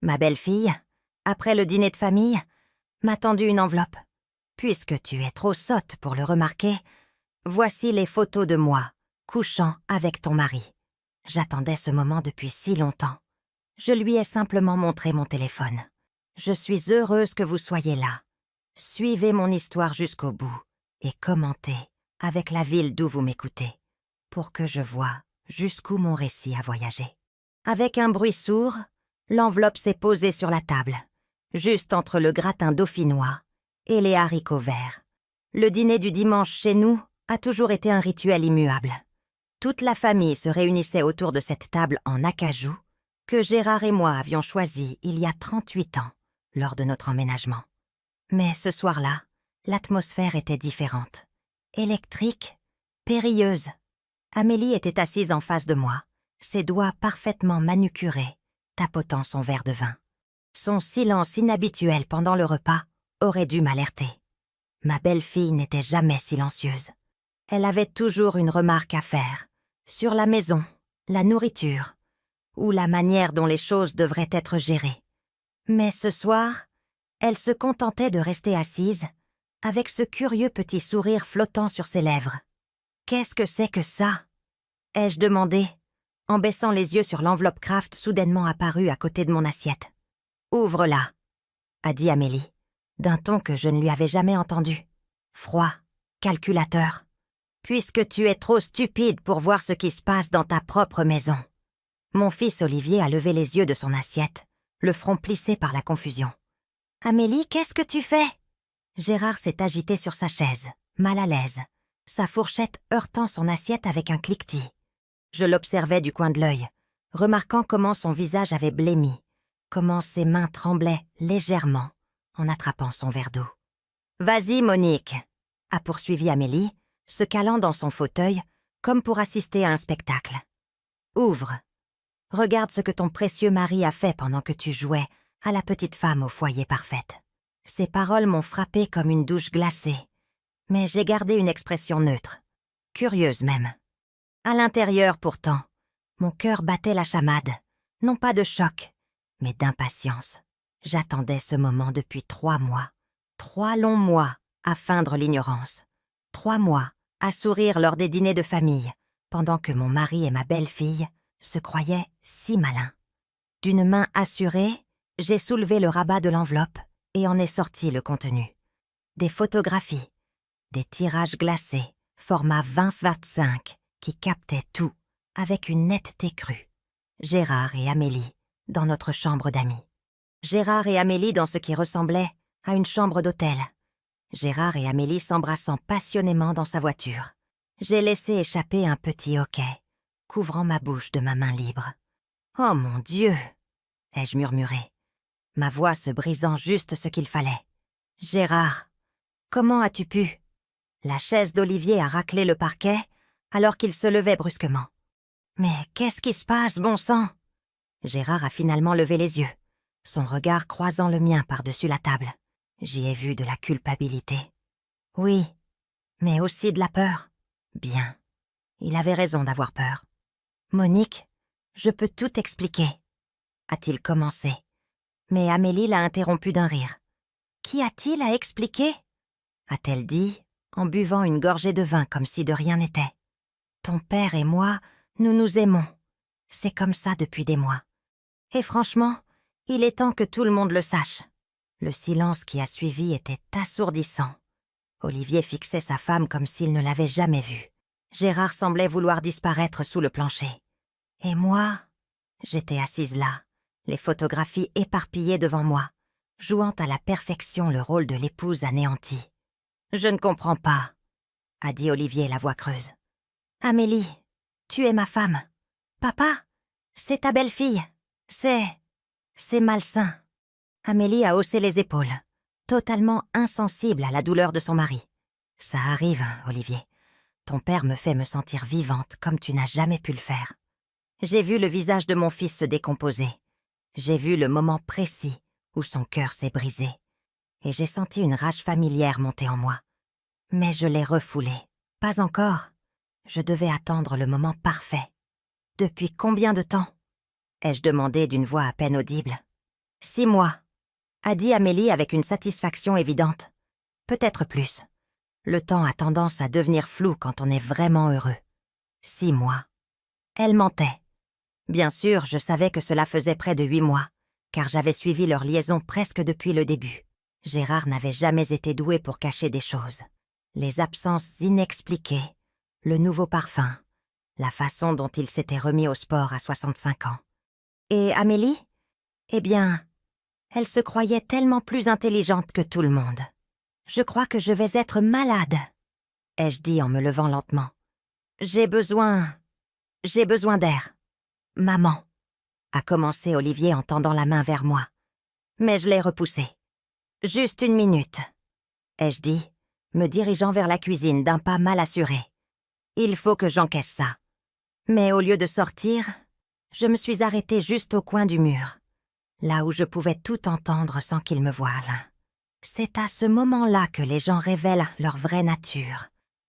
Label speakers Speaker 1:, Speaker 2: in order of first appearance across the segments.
Speaker 1: Ma belle-fille, après le dîner de famille, m'a tendu une enveloppe. Puisque tu es trop sotte pour le remarquer, voici les photos de moi, couchant avec ton mari. J'attendais ce moment depuis si longtemps. Je lui ai simplement montré mon téléphone. Je suis heureuse que vous soyez là. Suivez mon histoire jusqu'au bout et commentez avec la ville d'où vous m'écoutez, pour que je voie jusqu'où mon récit a voyagé. Avec un bruit sourd, l'enveloppe s'est posée sur la table, juste entre le gratin dauphinois et les haricots verts. Le dîner du dimanche chez nous a toujours été un rituel immuable. Toute la famille se réunissait autour de cette table en acajou que Gérard et moi avions choisie il y a 38 ans, lors de notre emménagement. Mais ce soir-là, l'atmosphère était différente. Électrique, périlleuse. Amélie était assise en face de moi, ses doigts parfaitement manucurés, tapotant son verre de vin. Son silence inhabituel pendant le repas aurait dû m'alerter. Ma belle-fille n'était jamais silencieuse. Elle avait toujours une remarque à faire, sur la maison, la nourriture, ou la manière dont les choses devraient être gérées. Mais ce soir, elle se contentait de rester assise, avec ce curieux petit sourire flottant sur ses lèvres. « Qu'est-ce que c'est que ça ?» ai-je demandé, en baissant les yeux sur l'enveloppe Kraft soudainement apparue à côté de mon assiette. « Ouvre-la », a dit Amélie, d'un ton que je ne lui avais jamais entendu. Froid, calculateur. « Puisque tu es trop stupide pour voir ce qui se passe dans ta propre maison. » Mon fils Olivier a levé les yeux de son assiette, le front plissé par la confusion. « Amélie, qu'est-ce que tu fais ?» Gérard s'est agité sur sa chaise, mal à l'aise, sa fourchette heurtant son assiette avec un cliquetis. Je l'observais du coin de l'œil, remarquant comment son visage avait blêmi, comment ses mains tremblaient légèrement en attrapant son verre d'eau. « Vas-y, Monique !» a poursuivi Amélie, se calant dans son fauteuil comme pour assister à un spectacle. « Ouvre. Regarde ce que ton précieux mari a fait pendant que tu jouais à la petite femme au foyer parfaite. » Ces paroles m'ont frappée comme une douche glacée, mais j'ai gardé une expression neutre, curieuse même. À l'intérieur, pourtant, mon cœur battait la chamade, non pas de choc, mais d'impatience. J'attendais ce moment depuis 3 mois, 3 longs mois à feindre l'ignorance, 3 mois à sourire lors des dîners de famille, pendant que mon mari et ma belle-fille se croyaient si malins. D'une main assurée, j'ai soulevé le rabat de l'enveloppe et en ai sorti le contenu. Des photographies, des tirages glacés, format 20-25, qui captaient tout avec une netteté crue. Gérard et Amélie dans notre chambre d'amis. Gérard et Amélie dans ce qui ressemblait à une chambre d'hôtel. Gérard et Amélie s'embrassant passionnément dans sa voiture. J'ai laissé échapper un petit hoquet, couvrant ma bouche de ma main libre. « Oh mon Dieu !» ai-je murmuré, ma voix se brisant juste ce qu'il fallait. « Gérard, comment as-tu pu ?» La chaise d'Olivier a raclé le parquet alors qu'il se levait brusquement. « Mais qu'est-ce qui se passe, bon sang ?» Gérard a finalement levé les yeux, son regard croisant le mien par-dessus la table. J'y ai vu de la culpabilité. Oui, mais aussi de la peur. Bien, il avait raison d'avoir peur. « Monique, je peux tout expliquer, » a-t-il commencé. Mais Amélie l'a interrompu d'un rire. « Qu'y a-t-il à expliquer ?» a-t-elle dit, en buvant une gorgée de vin comme si de rien n'était. « Ton père et moi, nous nous aimons. C'est comme ça depuis des mois. Et franchement, il est temps que tout le monde le sache. » Le silence qui a suivi était assourdissant. Olivier fixait sa femme comme s'il ne l'avait jamais vue. Gérard semblait vouloir disparaître sous le plancher. Et moi, j'étais assise là, les photographies éparpillées devant moi, jouant à la perfection le rôle de l'épouse anéantie. « Je ne comprends pas, » a dit Olivier la voix creuse. « Amélie, tu es ma femme. Papa, c'est ta belle-fille. C'est malsain. » Amélie a haussé les épaules, totalement insensible à la douleur de son mari. « Ça arrive, Olivier. Ton père me fait me sentir vivante comme tu n'as jamais pu le faire. » J'ai vu le visage de mon fils se décomposer. J'ai vu le moment précis où son cœur s'est brisé. Et j'ai senti une rage familière monter en moi. Mais je l'ai refoulée. Pas encore. Je devais attendre le moment parfait. Depuis combien de temps ? ai-je demandé d'une voix à peine audible. 6 mois, a dit Amélie avec une satisfaction évidente. Peut-être plus. Le temps a tendance à devenir flou quand on est vraiment heureux. 6 mois. Elle mentait. Bien sûr, je savais que cela faisait près de 8 mois, car j'avais suivi leur liaison presque depuis le début. Gérard n'avait jamais été doué pour cacher des choses. Les absences inexpliquées, le nouveau parfum, la façon dont il s'était remis au sport à 65 ans. Et Amélie? Eh bien, elle se croyait tellement plus intelligente que tout le monde. Je crois que je vais être malade, ai-je dit en me levant lentement. J'ai besoin d'air. Maman, a commencé Olivier en tendant la main vers moi. Mais je l'ai repoussé. Juste 1 minute, ai-je dit, me dirigeant vers la cuisine d'un pas mal assuré. Il faut que j'encaisse ça. Mais au lieu de sortir, je me suis arrêtée juste au coin du mur, là où je pouvais tout entendre sans qu'ils me voient. C'est à ce moment-là que les gens révèlent leur vraie nature,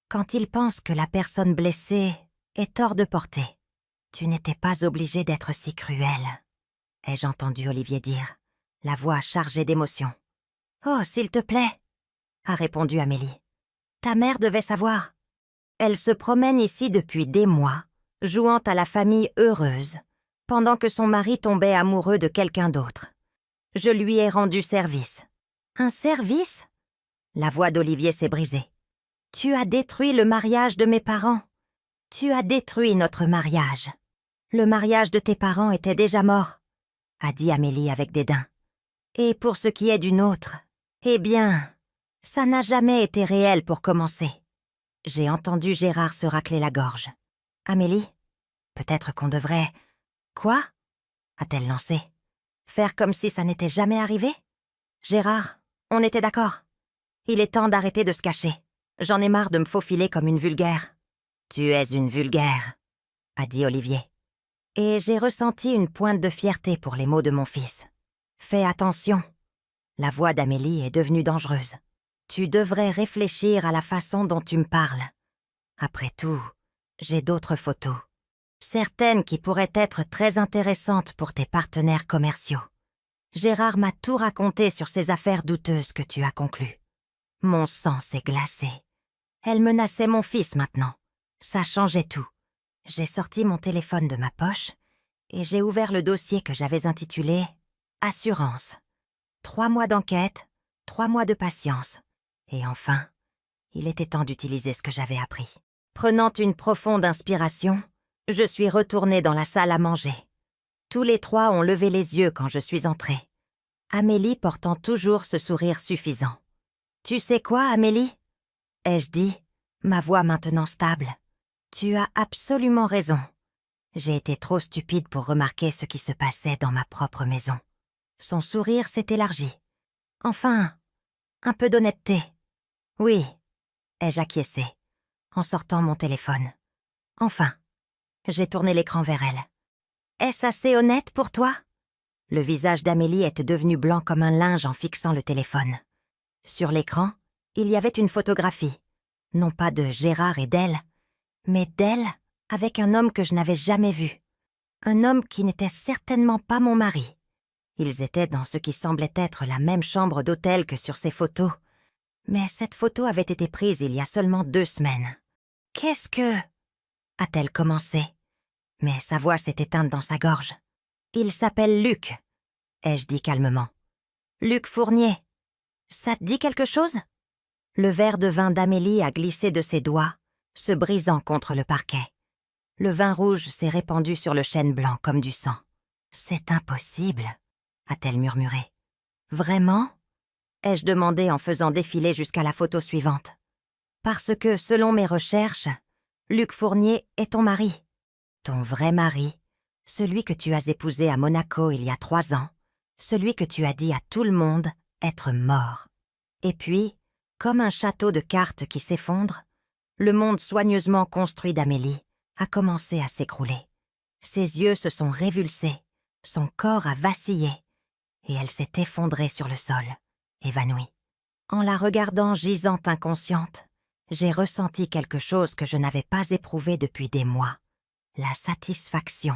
Speaker 1: quand ils pensent que la personne blessée est hors de portée. Tu n'étais pas obligé d'être si cruel, ai-je entendu Olivier dire, la voix chargée d'émotion. Oh, s'il te plaît, a répondu Amélie. Ta mère devait savoir. Elle se promène ici depuis des mois, jouant à la famille heureuse, pendant que son mari tombait amoureux de quelqu'un d'autre. Je lui ai rendu service. Un service? La voix d'Olivier s'est brisée. Tu as détruit le mariage de mes parents. Tu as détruit notre mariage. Le mariage de tes parents était déjà mort, a dit Amélie avec dédain. Et pour ce qui est du nôtre, eh bien, ça n'a jamais été réel pour commencer. J'ai entendu Gérard se racler la gorge. Amélie, peut-être qu'on devrait... Quoi? A-t-elle lancé. Faire comme si ça n'était jamais arrivé? Gérard, on était d'accord. Il est temps d'arrêter de se cacher. J'en ai marre de me faufiler comme une vulgaire. Tu es une vulgaire, a dit Olivier. Et j'ai ressenti une pointe de fierté pour les mots de mon fils. Fais attention. La voix d'Amélie est devenue dangereuse. Tu devrais réfléchir à la façon dont tu me parles. Après tout, j'ai d'autres photos. Certaines qui pourraient être très intéressantes pour tes partenaires commerciaux. Gérard m'a tout raconté sur ces affaires douteuses que tu as conclues. Mon sang s'est glacé. Elle menaçait mon fils maintenant. Ça changeait tout. J'ai sorti mon téléphone de ma poche et j'ai ouvert le dossier que j'avais intitulé « Assurance ». 3 mois d'enquête, 3 mois de patience. Et enfin, il était temps d'utiliser ce que j'avais appris. Prenant une profonde inspiration, je suis retournée dans la salle à manger. Tous les 3 ont levé les yeux quand je suis entrée. Amélie portant toujours ce sourire suffisant. « Tu sais quoi, Amélie ?» ai-je dit, ma voix maintenant stable. « Tu as absolument raison. J'ai été trop stupide pour remarquer ce qui se passait dans ma propre maison. » Son sourire s'est élargi. « Enfin, un peu d'honnêteté. »« Oui, » ai-je acquiescé, en sortant mon téléphone. « Enfin. » J'ai tourné l'écran vers elle. « Est-ce assez honnête pour toi ?» Le visage d'Amélie était devenu blanc comme un linge en fixant le téléphone. Sur l'écran, il y avait une photographie, non pas de Gérard et d'elle, mais d'elle avec un homme que je n'avais jamais vu. Un homme qui n'était certainement pas mon mari. Ils étaient dans ce qui semblait être la même chambre d'hôtel que sur ces photos. Mais cette photo avait été prise il y a seulement 2 semaines. « Qu'est-ce que... » a-t-elle commencé. Mais sa voix s'est éteinte dans sa gorge. « Il s'appelle Luc, » ai-je dit calmement. « Luc Fournier. Ça te dit quelque chose ?» Le verre de vin d'Amélie a glissé de ses doigts, se brisant contre le parquet. Le vin rouge s'est répandu sur le chêne blanc comme du sang. « C'est impossible, » a-t-elle murmuré. « Vraiment ?» ai-je demandé en faisant défiler jusqu'à la photo suivante. « Parce que, selon mes recherches, Luc Fournier est ton mari. Ton vrai mari, celui que tu as épousé à Monaco il y a 3 ans, celui que tu as dit à tout le monde être mort. Et puis, comme un château de cartes qui s'effondre, le monde soigneusement construit d'Amélie a commencé à s'écrouler. Ses yeux se sont révulsés, son corps a vacillé, et elle s'est effondrée sur le sol, évanouie. En la regardant gisante inconsciente, j'ai ressenti quelque chose que je n'avais pas éprouvé depuis des mois. La satisfaction.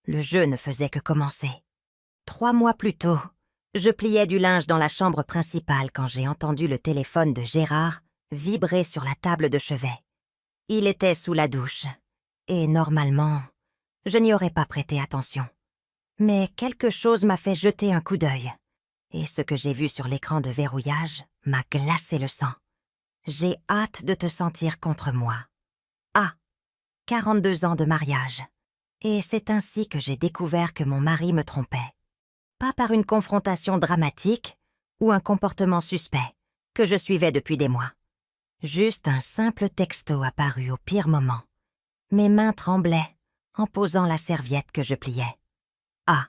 Speaker 1: Le jeu ne faisait que commencer. 3 mois plus tôt, Je pliais du linge dans la chambre principale quand j'ai entendu le téléphone de Gérard vibrer sur la table de chevet. Il était sous la douche, et normalement, je n'y aurais pas prêté attention. Mais quelque chose m'a fait jeter un coup d'œil, et ce que j'ai vu sur l'écran de verrouillage m'a glacé le sang. J'ai hâte de te sentir contre moi. Ah, 42 ans de mariage. Et c'est ainsi que j'ai découvert que mon mari me trompait. Pas par une confrontation dramatique ou un comportement suspect que je suivais depuis des mois. Juste un simple texto apparu au pire moment. Mes mains tremblaient en posant la serviette que je pliais. Ah,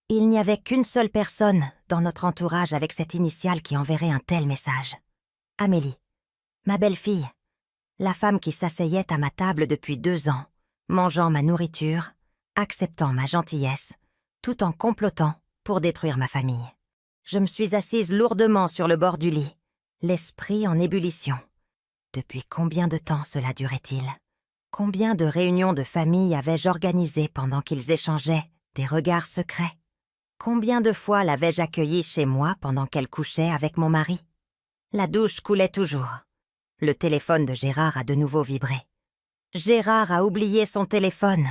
Speaker 1: il n'y avait qu'une seule personne dans notre entourage avec cette initiale qui enverrait un tel message. Amélie, ma belle-fille, la femme qui s'asseyait à ma table depuis 2 ans, mangeant ma nourriture, acceptant ma gentillesse, tout en complotant pour détruire ma famille. Je me suis assise lourdement sur le bord du lit, l'esprit en ébullition. Depuis combien de temps cela durait-il? Combien de réunions de famille avais-je organisées pendant qu'ils échangeaient des regards secrets? Combien de fois l'avais-je accueillie chez moi pendant qu'elle couchait avec mon mari? La douche coulait toujours. Le téléphone de Gérard a de nouveau vibré. « Gérard a oublié son téléphone !»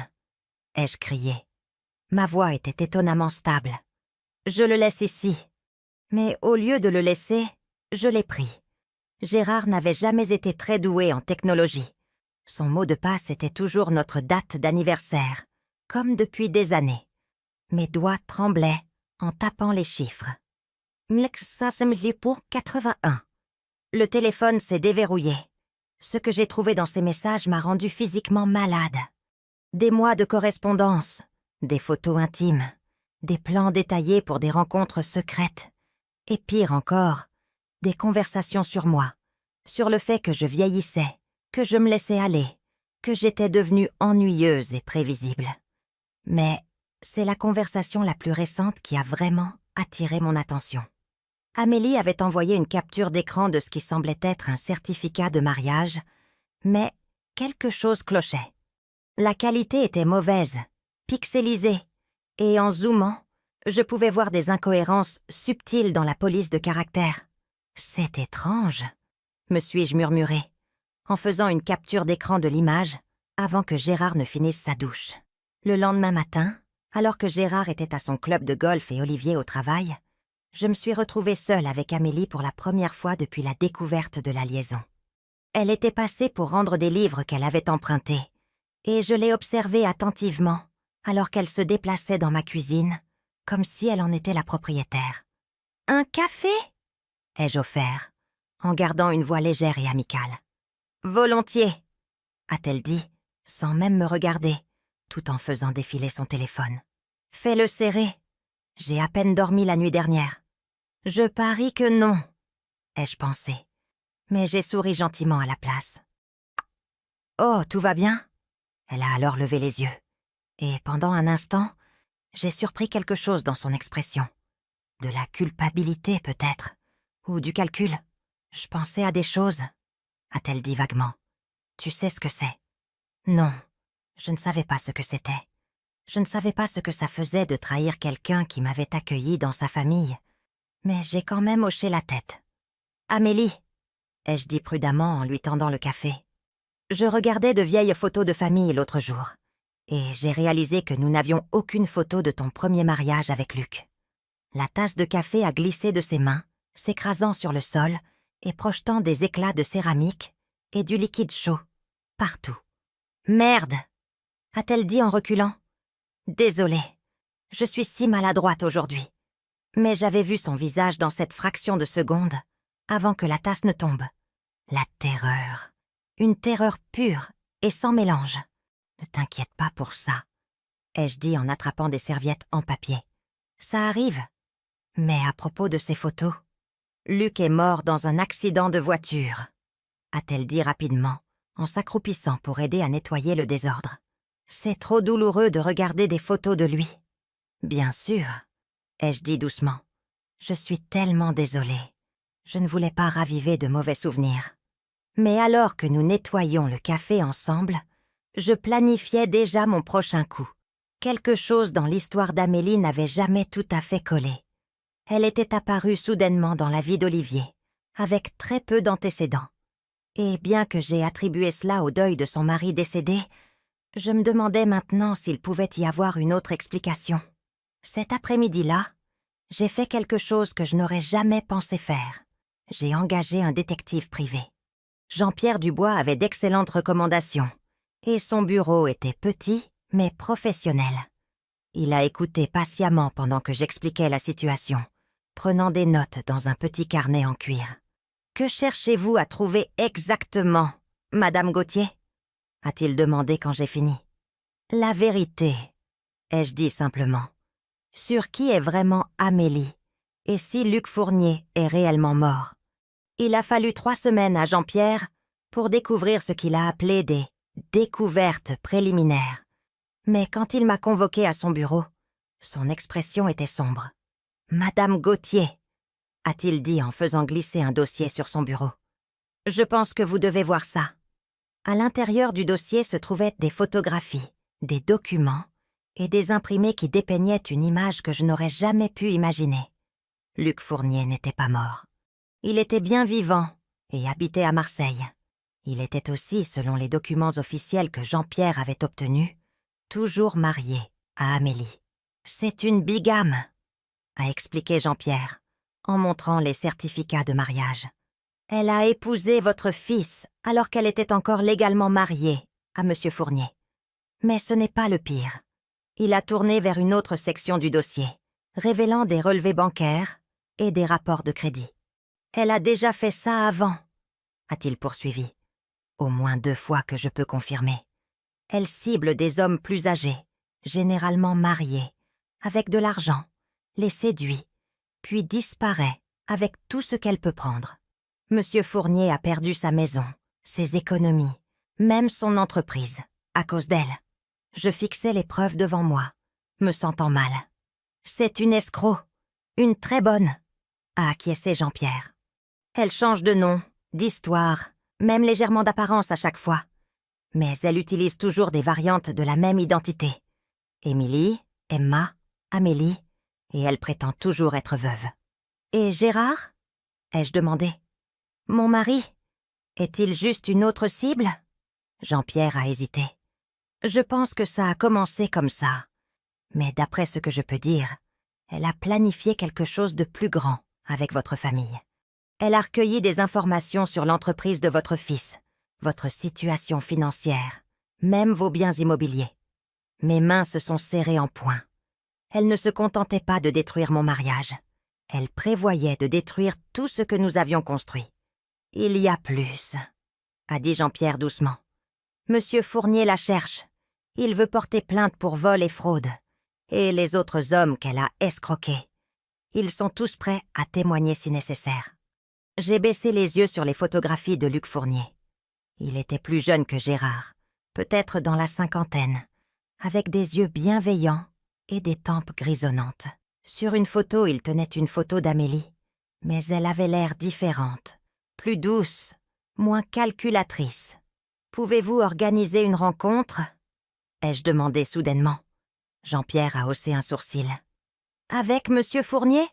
Speaker 1: ai-je crié. Ma voix était étonnamment stable. « Je le laisse ici. » Mais au lieu de le laisser, je l'ai pris. Gérard n'avait jamais été très doué en technologie. Son mot de passe était toujours notre date d'anniversaire, comme depuis des années. Mes doigts tremblaient en tapant les chiffres. pour 81. Le téléphone s'est déverrouillé. Ce que j'ai trouvé dans ces messages m'a rendu physiquement malade. Des mois de correspondance, des photos intimes, des plans détaillés pour des rencontres secrètes. Et pire encore, des conversations sur moi, sur le fait que je vieillissais, que je me laissais aller, que j'étais devenue ennuyeuse et prévisible. Mais c'est la conversation la plus récente qui a vraiment attiré mon attention. Amélie avait envoyé une capture d'écran de ce qui semblait être un certificat de mariage, mais quelque chose clochait. La qualité était mauvaise, pixelisée, et en zoomant, je pouvais voir des incohérences subtiles dans la police de caractère. « C'est étrange », me suis-je murmuré, en faisant une capture d'écran de l'image avant que Gérard ne finisse sa douche. Le lendemain matin, alors que Gérard était à son club de golf et Olivier au travail, je me suis retrouvée seule avec Amélie pour la première fois depuis la découverte de la liaison. Elle était passée pour rendre des livres qu'elle avait empruntés, et je l'ai observée attentivement alors qu'elle se déplaçait dans ma cuisine, comme si elle en était la propriétaire. « Un café ?» ai-je offert, en gardant une voix légère et amicale. « Volontiers !» a-t-elle dit, sans même me regarder, tout en faisant défiler son téléphone. « Fais-le serrer. J'ai à peine dormi la nuit dernière. »« Je parie que non, » ai-je pensé, mais j'ai souri gentiment à la place. « Oh, tout va bien ?» Elle a alors levé les yeux, et pendant un instant, j'ai surpris quelque chose dans son expression. De la culpabilité, peut-être, ou du calcul. Je pensais à des choses, a-t-elle dit vaguement. Tu sais ce que c'est? Non, je ne savais pas ce que c'était. Je ne savais pas ce que ça faisait de trahir quelqu'un qui m'avait accueilli dans sa famille, mais j'ai quand même hoché la tête. Amélie, ai-je dit prudemment en lui tendant le café. Je regardais de vieilles photos de famille l'autre jour, et j'ai réalisé que nous n'avions aucune photo de ton premier mariage avec Luc. La tasse de café a glissé de ses mains, s'écrasant sur le sol et projetant des éclats de céramique et du liquide chaud, partout. « Merde !» a-t-elle dit en reculant. « Désolée, je suis si maladroite aujourd'hui. » Mais j'avais vu son visage dans cette fraction de seconde, avant que la tasse ne tombe. La terreur. Une terreur pure et sans mélange. « Ne t'inquiète pas pour ça, » ai-je dit en attrapant des serviettes en papier. « Ça arrive. » Mais à propos de ces photos, Luc est mort dans un accident de voiture, a-t-elle dit rapidement, en s'accroupissant pour aider à nettoyer le désordre. C'est trop douloureux de regarder des photos de lui. Bien sûr, ai-je dit doucement. Je suis tellement désolée. Je ne voulais pas raviver de mauvais souvenirs. Mais alors que nous nettoyions le café ensemble, je planifiais déjà mon prochain coup. Quelque chose dans l'histoire d'Amélie n'avait jamais tout à fait collé. Elle était apparue soudainement dans la vie d'Olivier, avec très peu d'antécédents. Et bien que j'ai attribué cela au deuil de son mari décédé, je me demandais maintenant s'il pouvait y avoir une autre explication. Cet après-midi-là, j'ai fait quelque chose que je n'aurais jamais pensé faire. J'ai engagé un détective privé. Jean-Pierre Dubois avait d'excellentes recommandations, et son bureau était petit, mais professionnel. Il a écouté patiemment pendant que j'expliquais la situation, prenant des notes dans un petit carnet en cuir. « Que cherchez-vous à trouver exactement, Madame Gauthier ?» a-t-il demandé quand j'ai fini. « La vérité, ai-je dit simplement. Sur qui est vraiment Amélie, et si Luc Fournier est réellement mort. Il a fallu 3 semaines à Jean-Pierre pour découvrir ce qu'il a appelé des « découvertes préliminaires ». Mais quand il m'a convoqué à son bureau, son expression était sombre. « Madame Gauthier », a-t-il dit en faisant glisser un dossier sur son bureau. « Je pense que vous devez voir ça. » À l'intérieur du dossier se trouvaient des photographies, des documents et des imprimés qui dépeignaient une image que je n'aurais jamais pu imaginer. Luc Fournier n'était pas mort. Il était bien vivant et habitait à Marseille. Il était aussi, selon les documents officiels que Jean-Pierre avait obtenus, toujours marié à Amélie. « C'est une bigame », a expliqué Jean-Pierre, en montrant les certificats de mariage. « Elle a épousé votre fils alors qu'elle était encore légalement mariée à M. Fournier. Mais ce n'est pas le pire. Il a tourné vers une autre section du dossier, révélant des relevés bancaires et des rapports de crédit. « Elle a déjà fait ça avant », a-t-il poursuivi. « Au moins 2 fois que je peux confirmer. Elle cible des hommes plus âgés, généralement mariés, avec de l'argent, les séduit, puis disparaît avec tout ce qu'elle peut prendre. Monsieur Fournier a perdu sa maison, ses économies, même son entreprise, à cause d'elle. Je fixais les preuves devant moi, me sentant mal. « C'est une escroc, une très bonne », a acquiescé Jean-Pierre. « Elle change de nom, d'histoire, même légèrement d'apparence à chaque fois. Mais elle utilise toujours des variantes de la même identité. Émilie, Emma, Amélie, et elle prétend toujours être veuve. »« Et Gérard ?» ai-je demandé. « Mon mari, est-il juste une autre cible ?» Jean-Pierre a hésité. « Je pense que ça a commencé comme ça. Mais d'après ce que je peux dire, elle a planifié quelque chose de plus grand avec votre famille. Elle a recueilli des informations sur l'entreprise de votre fils, votre situation financière, même vos biens immobiliers. Mes mains se sont serrées en poing. Elle ne se contentait pas de détruire mon mariage. Elle prévoyait de détruire tout ce que nous avions construit. « Il y a plus », a dit Jean-Pierre doucement. « Monsieur Fournier la cherche. Il veut porter plainte pour vol et fraude. Et les autres hommes qu'elle a escroqués. Ils sont tous prêts à témoigner si nécessaire. » J'ai baissé les yeux sur les photographies de Luc Fournier. Il était plus jeune que Gérard, peut-être dans la 50aine, avec des yeux bienveillants et des tempes grisonnantes. Sur une photo, il tenait une photo d'Amélie, mais elle avait l'air différente, plus douce, moins calculatrice. « Pouvez-vous organiser une rencontre ?» ai-je demandé soudainement. Jean-Pierre a haussé un sourcil. « Avec Monsieur Fournier ?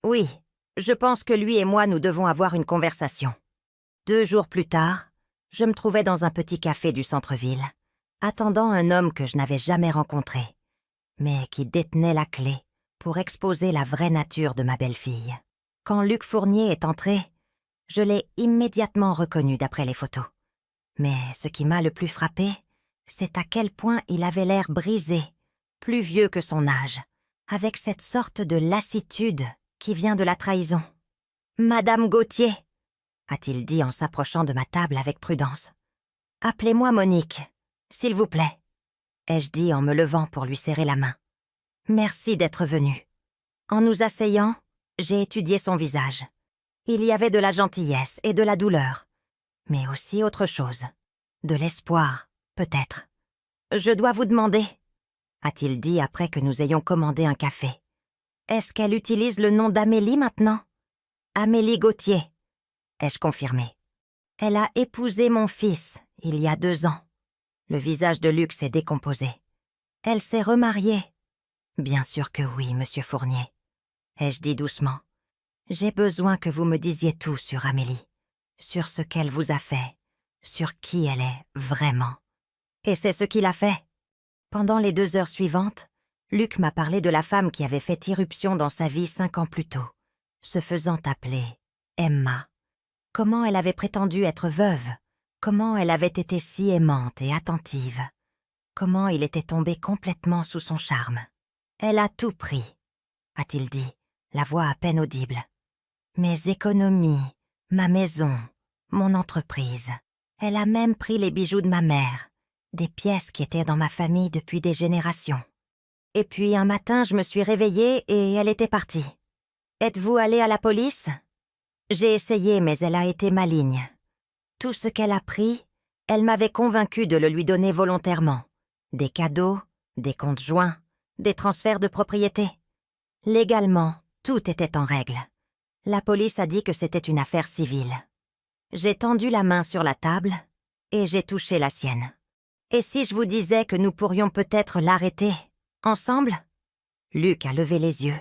Speaker 1: Oui, je pense que lui et moi nous devons avoir une conversation. » 2 jours plus tard, je me trouvais dans un petit café du centre-ville, attendant un homme que je n'avais jamais rencontré, mais qui détenait la clé pour exposer la vraie nature de ma belle-fille. Quand Luc Fournier est entré, je l'ai immédiatement reconnu d'après les photos. Mais ce qui m'a le plus frappé, c'est à quel point il avait l'air brisé, plus vieux que son âge, avec cette sorte de lassitude qui vient de la trahison. « Madame Gauthier », a-t-il dit en s'approchant de ma table avec prudence. « Appelez-moi Monique, s'il vous plaît, » ai-je dit en me levant pour lui serrer la main. « Merci d'être venu. » En nous asseyant, j'ai étudié son visage. Il y avait de la gentillesse et de la douleur, mais aussi autre chose, de l'espoir, peut-être. « Je dois vous demander, » a-t-il dit après que nous ayons commandé un café. « Est-ce qu'elle utilise le nom d'Amélie maintenant ? » « Amélie Gauthier, » ai-je confirmé. « Elle a épousé mon fils il y a 2 ans. » Le visage de Luc s'est décomposé. « Elle s'est remariée. » « Bien sûr que oui, Monsieur Fournier. » ai-je dit doucement. J'ai besoin que vous me disiez tout sur Amélie, sur ce qu'elle vous a fait, sur qui elle est vraiment. Et c'est ce qu'il a fait. Pendant les 2 heures suivantes, Luc m'a parlé de la femme qui avait fait irruption dans sa vie 5 ans plus tôt, se faisant appeler Emma. Comment elle avait prétendu être veuve, comment elle avait été si aimante et attentive, comment il était tombé complètement sous son charme. Elle a tout pris, a-t-il dit, la voix à peine audible. Mes économies, ma maison, mon entreprise. Elle a même pris les bijoux de ma mère, des pièces qui étaient dans ma famille depuis des générations. Et puis un matin, je me suis réveillée et elle était partie. « Êtes-vous allé à la police ?» J'ai essayé, mais elle a été maligne. Tout ce qu'elle a pris, elle m'avait convaincue de le lui donner volontairement. Des cadeaux, des comptes joints, des transferts de propriété. Légalement, tout était en règle. La police a dit que c'était une affaire civile. J'ai tendu la main sur la table et j'ai touché la sienne. Et si je vous disais que nous pourrions peut-être l'arrêter, ensemble ? Luc a levé les yeux,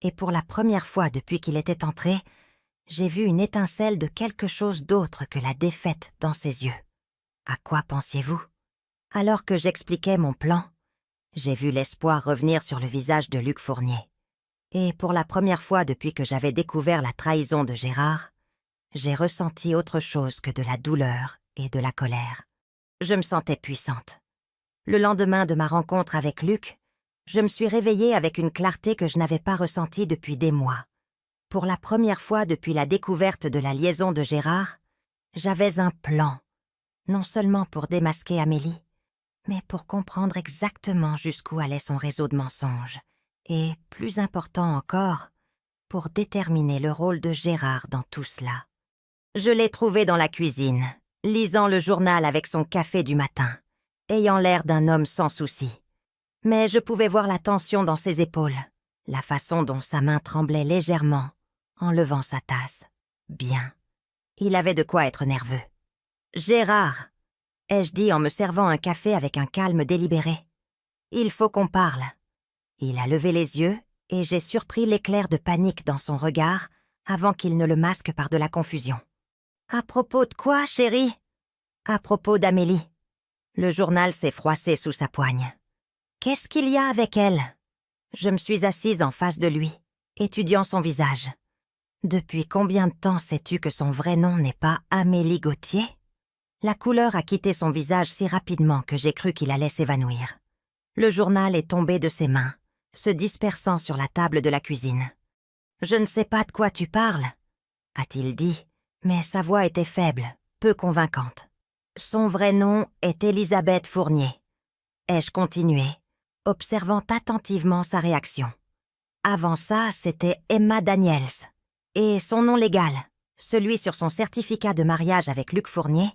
Speaker 1: et pour la première fois depuis qu'il était entré, j'ai vu une étincelle de quelque chose d'autre que la défaite dans ses yeux. À quoi pensiez-vous ? Alors que j'expliquais mon plan, j'ai vu l'espoir revenir sur le visage de Luc Fournier. Et pour la première fois depuis que j'avais découvert la trahison de Gérard, j'ai ressenti autre chose que de la douleur et de la colère. Je me sentais puissante. Le lendemain de ma rencontre avec Luc, je me suis réveillée avec une clarté que je n'avais pas ressentie depuis des mois. Pour la première fois depuis la découverte de la liaison de Gérard, j'avais un plan, non seulement pour démasquer Amélie, mais pour comprendre exactement jusqu'où allait son réseau de mensonges, et, plus important encore, pour déterminer le rôle de Gérard dans tout cela. Je l'ai trouvé dans la cuisine, lisant le journal avec son café du matin, ayant l'air d'un homme sans souci. Mais je pouvais voir la tension dans ses épaules, la façon dont sa main tremblait légèrement en levant sa tasse. Bien. Il avait de quoi être nerveux. « Gérard !» ai-je dit en me servant un café avec un calme délibéré. « Il faut qu'on parle. » Il a levé les yeux et j'ai surpris l'éclair de panique dans son regard avant qu'il ne le masque par de la confusion. « À propos de quoi, chérie ?»« À propos d'Amélie. » Le journal s'est froissé sous sa poigne. « Qu'est-ce qu'il y a avec elle ?» Je me suis assise en face de lui, étudiant son visage. « Depuis combien de temps sais-tu que son vrai nom n'est pas Amélie Gauthier ?» La couleur a quitté son visage si rapidement que j'ai cru qu'il allait s'évanouir. Le journal est tombé de ses mains, se dispersant sur la table de la cuisine. « Je ne sais pas de quoi tu parles, » a-t-il dit, mais sa voix était faible, peu convaincante. « Son vrai nom est Elisabeth Fournier. » Ai-je continué, observant attentivement sa réaction. Avant ça, c'était Emma Daniels. Et son nom légal, celui sur son certificat de mariage avec Luc Fournier,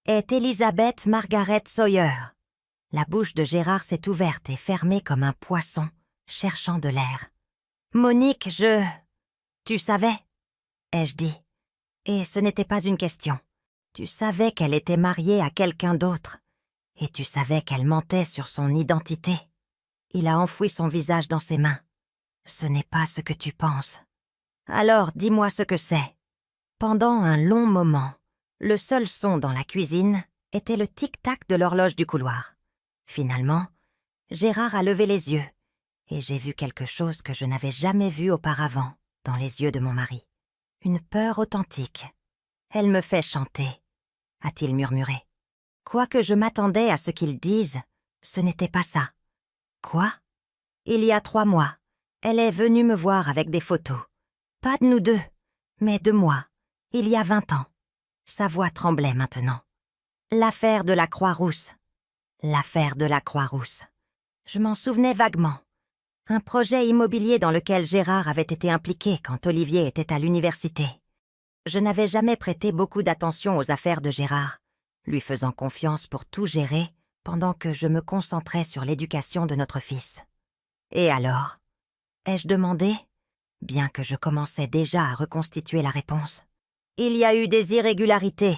Speaker 1: est Elisabeth Margaret Sawyer. La bouche de Gérard s'est ouverte et fermée comme un poisson, cherchant de l'air. « Monique, je... »« Tu savais ?» ai-je dit. Et ce n'était pas une question. Tu savais qu'elle était mariée à quelqu'un d'autre. Et tu savais qu'elle mentait sur son identité. Il a enfoui son visage dans ses mains. « Ce n'est pas ce que tu penses. » Alors, dis-moi ce que c'est. Pendant un long moment, le seul son dans la cuisine était le tic-tac de l'horloge du couloir. Finalement, Gérard a levé les yeux et j'ai vu quelque chose que je n'avais jamais vu auparavant dans les yeux de mon mari. Une peur authentique. « Elle me fait chanter », a-t-il murmuré. Quoique je m'attendais à ce qu'ils disent, ce n'était pas ça. Quoi ? Il y a 3 mois, elle est venue me voir avec des photos. Pas de nous deux, mais de moi, il y a 20 ans. Sa voix tremblait maintenant. L'affaire de la Croix-Rousse. L'affaire de la Croix-Rousse. Je m'en souvenais vaguement. Un projet immobilier dans lequel Gérard avait été impliqué quand Olivier était à l'université. Je n'avais jamais prêté beaucoup d'attention aux affaires de Gérard, lui faisant confiance pour tout gérer pendant que je me concentrais sur l'éducation de notre fils. Et alors ? Ai-je demandé, bien que je commençais déjà à reconstituer la réponse. « Il y a eu des irrégularités, »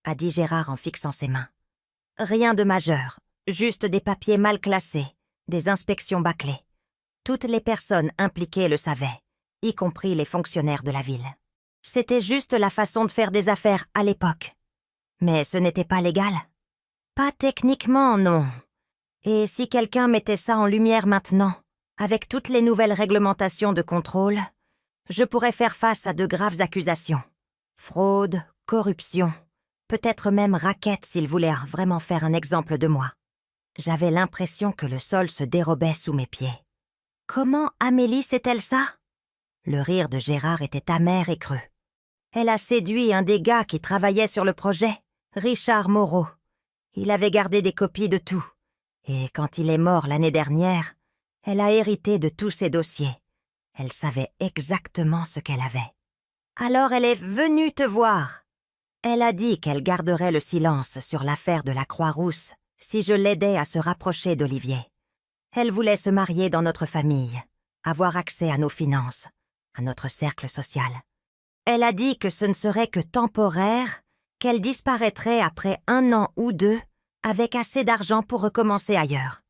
Speaker 1: a dit Gérard en fixant ses mains. « Rien de majeur, juste des papiers mal classés, des inspections bâclées. Toutes les personnes impliquées le savaient, y compris les fonctionnaires de la ville. C'était juste la façon de faire des affaires à l'époque. Mais ce n'était pas légal. Pas techniquement, non. Et si quelqu'un mettait ça en lumière maintenant, avec toutes les nouvelles réglementations de contrôle, je pourrais faire face à de graves accusations. Fraude, corruption, peut-être même racket s'il voulait vraiment faire un exemple de moi. J'avais l'impression que le sol se dérobait sous mes pieds. Comment Amélie sait-elle ça? Le rire de Gérard était amer et creux. Elle a séduit un des gars qui travaillait sur le projet, Richard Moreau. Il avait gardé des copies de tout. Et quand il est mort l'année dernière, elle a hérité de tous ses dossiers. Elle savait exactement ce qu'elle avait. Alors elle est venue te voir. Elle a dit qu'elle garderait le silence sur l'affaire de la Croix-Rousse si je l'aidais à se rapprocher d'Olivier. Elle voulait se marier dans notre famille, avoir accès à nos finances, à notre cercle social. Elle a dit que ce ne serait que temporaire, qu'elle disparaîtrait après 1 an ou 2, avec assez d'argent pour recommencer ailleurs.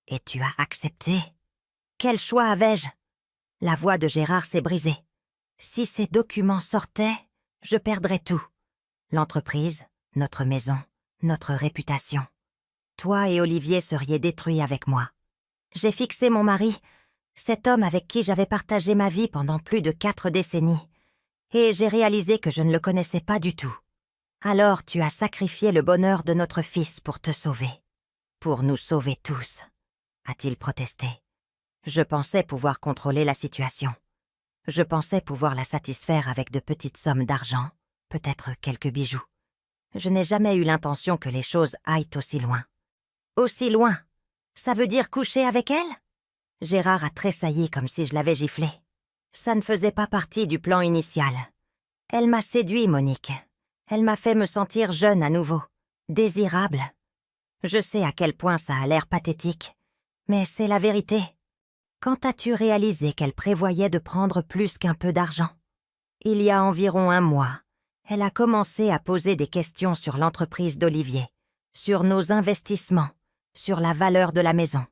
Speaker 1: Et tu as accepté. Quel choix avais-je? La voix de Gérard s'est brisée. Si ces documents sortaient, je perdrais tout. L'entreprise, notre maison, notre réputation. Toi et Olivier seriez détruits avec moi. J'ai fixé mon mari, cet homme avec qui j'avais partagé ma vie pendant plus de 4 décennies, et j'ai réalisé que je ne le connaissais pas du tout. Alors tu as sacrifié le bonheur de notre fils pour te sauver. Pour nous sauver tous, a-t-il protesté. Je pensais pouvoir contrôler la situation. Je pensais pouvoir la satisfaire avec de petites sommes d'argent, peut-être quelques bijoux. Je n'ai jamais eu l'intention que les choses aillent aussi loin. Aussi loin? Ça veut dire coucher avec elle? Gérard a tressailli comme si je l'avais giflé. Ça ne faisait pas partie du plan initial. Elle m'a séduit, Monique. Elle m'a fait me sentir jeune à nouveau, désirable. Je sais à quel point ça a l'air pathétique, mais c'est la vérité. Quand as-tu réalisé qu'elle prévoyait de prendre plus qu'un peu d'argent? Il y a environ 1 mois, elle a commencé à poser des questions sur l'entreprise d'Olivier, sur nos investissements, sur la valeur de la maison.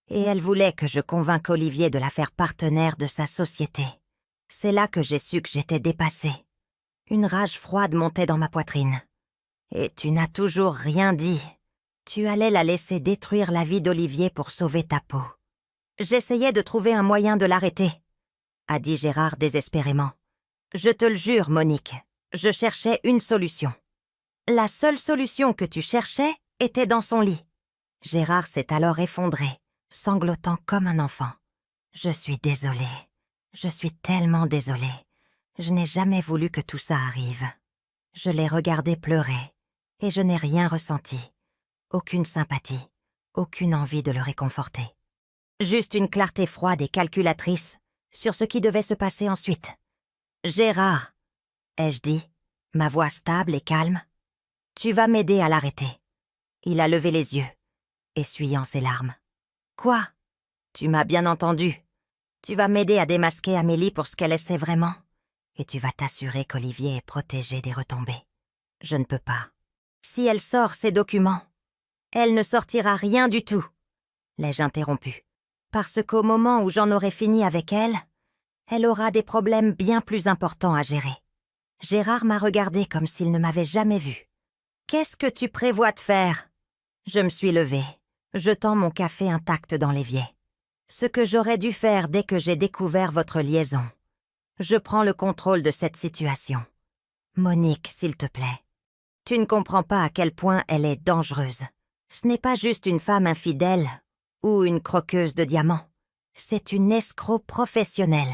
Speaker 1: Et elle voulait que je convainque Olivier de la faire partenaire de sa société. C'est là que j'ai su que j'étais dépassée. Une rage froide montait dans ma poitrine. Et tu n'as toujours rien dit. Tu allais la laisser détruire la vie d'Olivier pour sauver ta peau. J'essayais de trouver un moyen de l'arrêter, a dit Gérard désespérément. Je te le jure, Monique, je cherchais une solution. La seule solution que tu cherchais était dans son lit. Gérard s'est alors effondré, sanglotant comme un enfant. Je suis désolée. Je suis tellement désolée. Je n'ai jamais voulu que tout ça arrive. Je l'ai regardé pleurer, et je n'ai rien ressenti. Aucune sympathie, aucune envie de le réconforter. Juste une clarté froide et calculatrice sur ce qui devait se passer ensuite. « Gérard, ai-je dit, ma voix stable et calme, tu vas m'aider à l'arrêter. » Il a levé les yeux, essuyant ses larmes. « Quoi? Tu m'as bien entendu. Tu vas m'aider à démasquer Amélie pour ce qu'elle essaie vraiment, et tu vas t'assurer qu'Olivier est protégé des retombées. Je ne peux pas. Si elle sort ces documents, elle ne sortira rien du tout. » L'ai-je interrompu. Parce qu'au moment où j'en aurai fini avec elle, elle aura des problèmes bien plus importants à gérer. Gérard m'a regardé comme s'il ne m'avait jamais vue. « Qu'est-ce que tu prévois de faire ?» Je me suis levée, jetant mon café intact dans l'évier. Ce que j'aurais dû faire dès que j'ai découvert votre liaison. Je prends le contrôle de cette situation. Monique, s'il te plaît. Tu ne comprends pas à quel point elle est dangereuse. Ce n'est pas juste une femme infidèle ou une croqueuse de diamants. C'est une escroc professionnelle.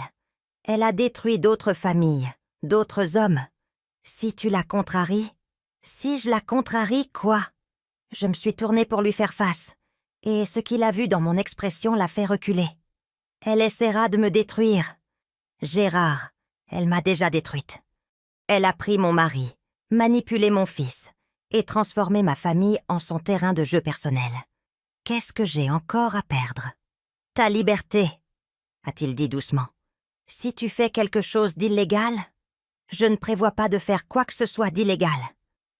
Speaker 1: Elle a détruit d'autres familles, d'autres hommes. Si tu la contraries, si je la contrarie, quoi? Je me suis tournée pour lui faire face, et ce qu'il a vu dans mon expression l'a fait reculer. Elle essaiera de me détruire. Gérard, elle m'a déjà détruite. Elle a pris mon mari, manipulé mon fils, et transformé ma famille en son terrain de jeu personnel. Qu'est-ce que j'ai encore à perdre? Ta liberté, a-t-il dit doucement. Si tu fais quelque chose d'illégal, je ne prévois pas de faire quoi que ce soit d'illégal.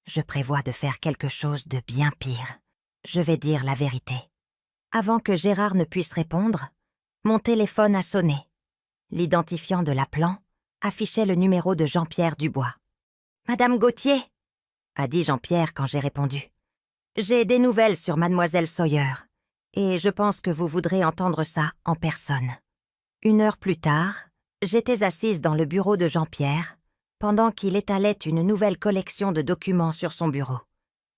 Speaker 1: Je prévois de faire quelque chose de bien pire. Je vais dire la vérité. Avant que Gérard ne puisse répondre, mon téléphone a sonné. L'identifiant de l'appelant affichait le numéro de Jean-Pierre Dubois. « Madame Gauthier !» a dit Jean-Pierre quand j'ai répondu. « J'ai des nouvelles sur mademoiselle Sawyer, et je pense que vous voudrez entendre ça en personne. » 1 heure plus tard, j'étais assise dans le bureau de Jean-Pierre, pendant qu'il étalait une nouvelle collection de documents sur son bureau.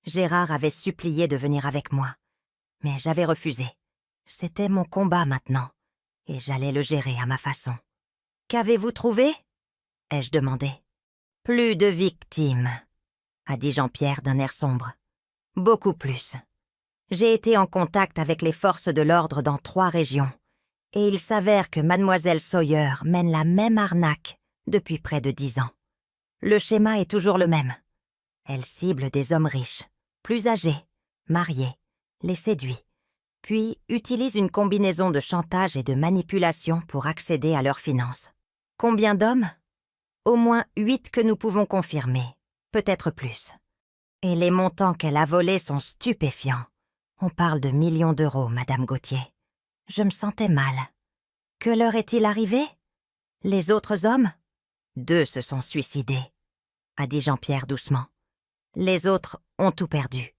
Speaker 1: Gérard avait supplié de venir avec moi, mais j'avais refusé. C'était mon combat maintenant, et j'allais le gérer à ma façon. « Qu'avez-vous trouvé ?» ai-je demandé. « Plus de victimes, » a dit Jean-Pierre d'un air sombre. « Beaucoup plus. J'ai été en contact avec les forces de l'ordre dans 3 régions, et il s'avère que mademoiselle Sawyer mène la même arnaque depuis près de 10 ans. Le schéma est toujours le même. Elle cible des hommes riches, plus âgés, mariés, les séduit, puis utilise une combinaison de chantage et de manipulation pour accéder à leurs finances. Combien d'hommes ? Au moins 8 que nous pouvons confirmer, peut-être plus. Et les montants qu'elle a volés sont stupéfiants. On parle de millions d'euros, Madame Gauthier. Je me sentais mal. Que leur est-il arrivé ? Les autres hommes ? 2 se sont suicidés, a dit Jean-Pierre doucement. Les autres ont tout perdu.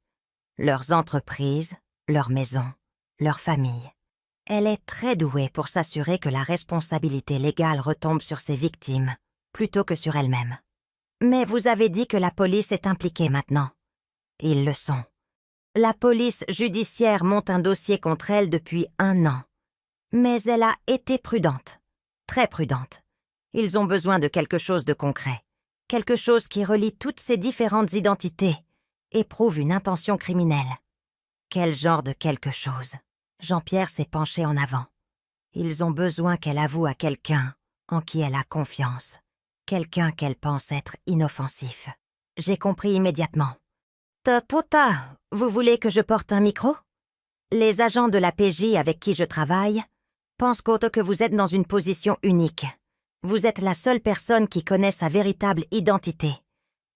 Speaker 1: Leurs entreprises, leurs maisons, leurs familles. Elle est très douée pour s'assurer que la responsabilité légale retombe sur ses victimes, plutôt que sur elle-même. Mais vous avez dit que la police est impliquée maintenant. Ils le sont. La police judiciaire monte un dossier contre elle depuis 1 an. Mais elle a été prudente, très prudente. Ils ont besoin de quelque chose de concret, quelque chose qui relie toutes ces différentes identités et prouve une intention criminelle. Quel genre de quelque chose ? Jean-Pierre s'est penché en avant. Ils ont besoin qu'elle avoue à quelqu'un en qui elle a confiance, quelqu'un qu'elle pense être inoffensif. J'ai compris immédiatement. Tota, vous voulez que je porte un micro ? Les agents de la PJ avec qui je travaille pensent que vous êtes dans une position unique. Vous êtes la seule personne qui connaît sa véritable identité,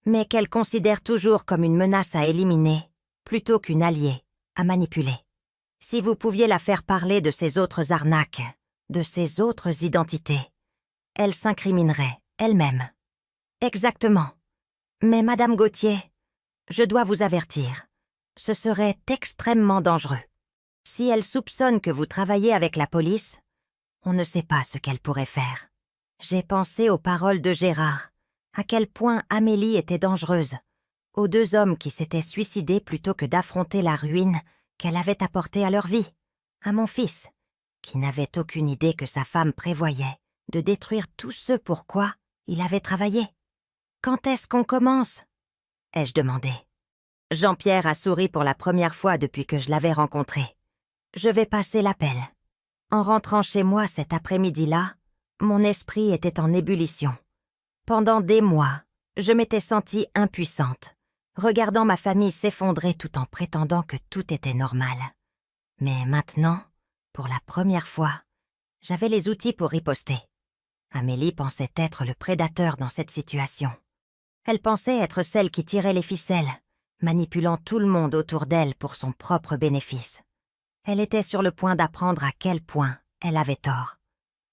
Speaker 1: mais qu'elle considère toujours comme une menace à éliminer, plutôt qu'une alliée à manipuler. Si vous pouviez la faire parler de ses autres arnaques, de ses autres identités, elle s'incriminerait elle-même. Exactement. Mais Madame Gauthier, je dois vous avertir, ce serait extrêmement dangereux. Si elle soupçonne que vous travaillez avec la police, on ne sait pas ce qu'elle pourrait faire. J'ai pensé aux paroles de Gérard, à quel point Amélie était dangereuse, aux 2 hommes qui s'étaient suicidés plutôt que d'affronter la ruine qu'elle avait apportée à leur vie, à mon fils, qui n'avait aucune idée que sa femme prévoyait de détruire tout ce pour quoi il avait travaillé. « Quand est-ce qu'on commence ?» ai-je demandé. Jean-Pierre a souri pour la première fois depuis que je l'avais rencontré. Je vais passer l'appel. En rentrant chez moi cet après-midi-là, mon esprit était en ébullition. Pendant des mois, je m'étais sentie impuissante, regardant ma famille s'effondrer tout en prétendant que tout était normal. Mais maintenant, pour la première fois, j'avais les outils pour riposter. Amélie pensait être le prédateur dans cette situation. Elle pensait être celle qui tirait les ficelles, manipulant tout le monde autour d'elle pour son propre bénéfice. Elle était sur le point d'apprendre à quel point elle avait tort.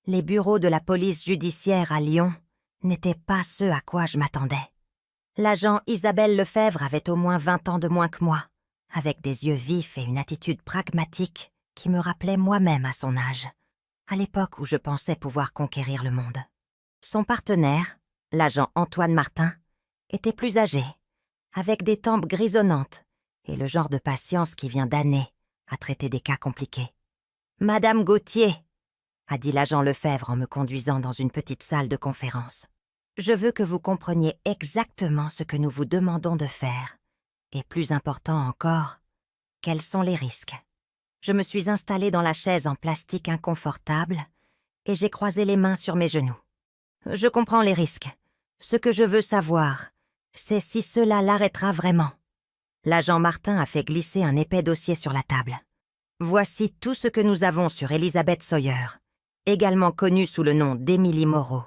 Speaker 1: Les bureaux de la police judiciaire à Lyon n'étaient pas ceux à quoi je m'attendais. L'agent Isabelle Lefebvre avait au moins 20 ans de moins que moi, avec des yeux vifs et une attitude pragmatique qui me rappelait moi-même à son âge, à l'époque où je pensais pouvoir conquérir le monde. Son partenaire, l'agent Antoine Martin, était plus âgé, avec des tempes grisonnantes et le genre de patience qui vient d'années à traiter des cas compliqués. « Madame Gauthier !» a dit l'agent Lefebvre en me conduisant dans une petite salle de conférence. « Je veux que vous compreniez exactement ce que nous vous demandons de faire. Et plus important encore, quels sont les risques. » Je me suis installée dans la chaise en plastique inconfortable et j'ai croisé les mains sur mes genoux. « Je comprends les risques. Ce que je veux savoir, c'est si cela l'arrêtera vraiment. » L'agent Martin a fait glisser un épais dossier sur la table. « Voici tout ce que nous avons sur Elizabeth Sawyer, également connue sous le nom d'Émilie Moreau,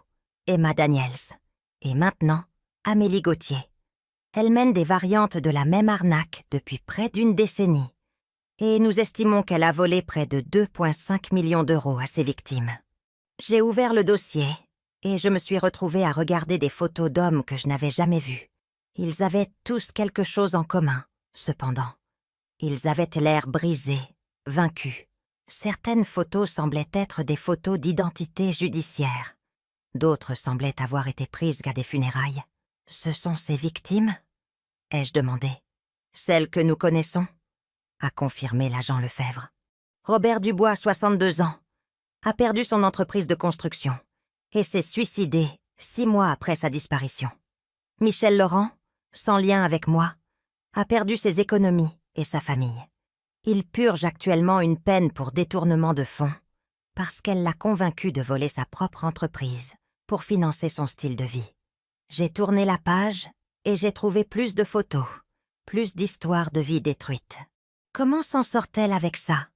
Speaker 1: Emma Daniels, et maintenant Amélie Gauthier. Elle mène des variantes de la même arnaque depuis près d'1 décennie, et nous estimons qu'elle a volé près de 2,5 millions d'euros à ses victimes. J'ai ouvert le dossier et je me suis retrouvée à regarder des photos d'hommes que je n'avais jamais vus. Ils avaient tous quelque chose en commun, cependant. Ils avaient l'air brisés, vaincus. Certaines photos semblaient être des photos d'identité judiciaire. D'autres semblaient avoir été prises à des funérailles. « Ce sont ces victimes ?» ai-je demandé. « Celles que nous connaissons ?» a confirmé l'agent Lefebvre. Robert Dubois, 62 ans, a perdu son entreprise de construction et s'est suicidé 6 mois après sa disparition. Michel Laurent, sans lien avec moi, a perdu ses économies et sa famille. Il purge actuellement une peine pour détournement de fonds parce qu'elle l'a convaincu de voler sa propre entreprise pour financer son style de vie. J'ai tourné la page et j'ai trouvé plus de photos, plus d'histoires de vie détruites. Comment s'en sort-elle avec ça ?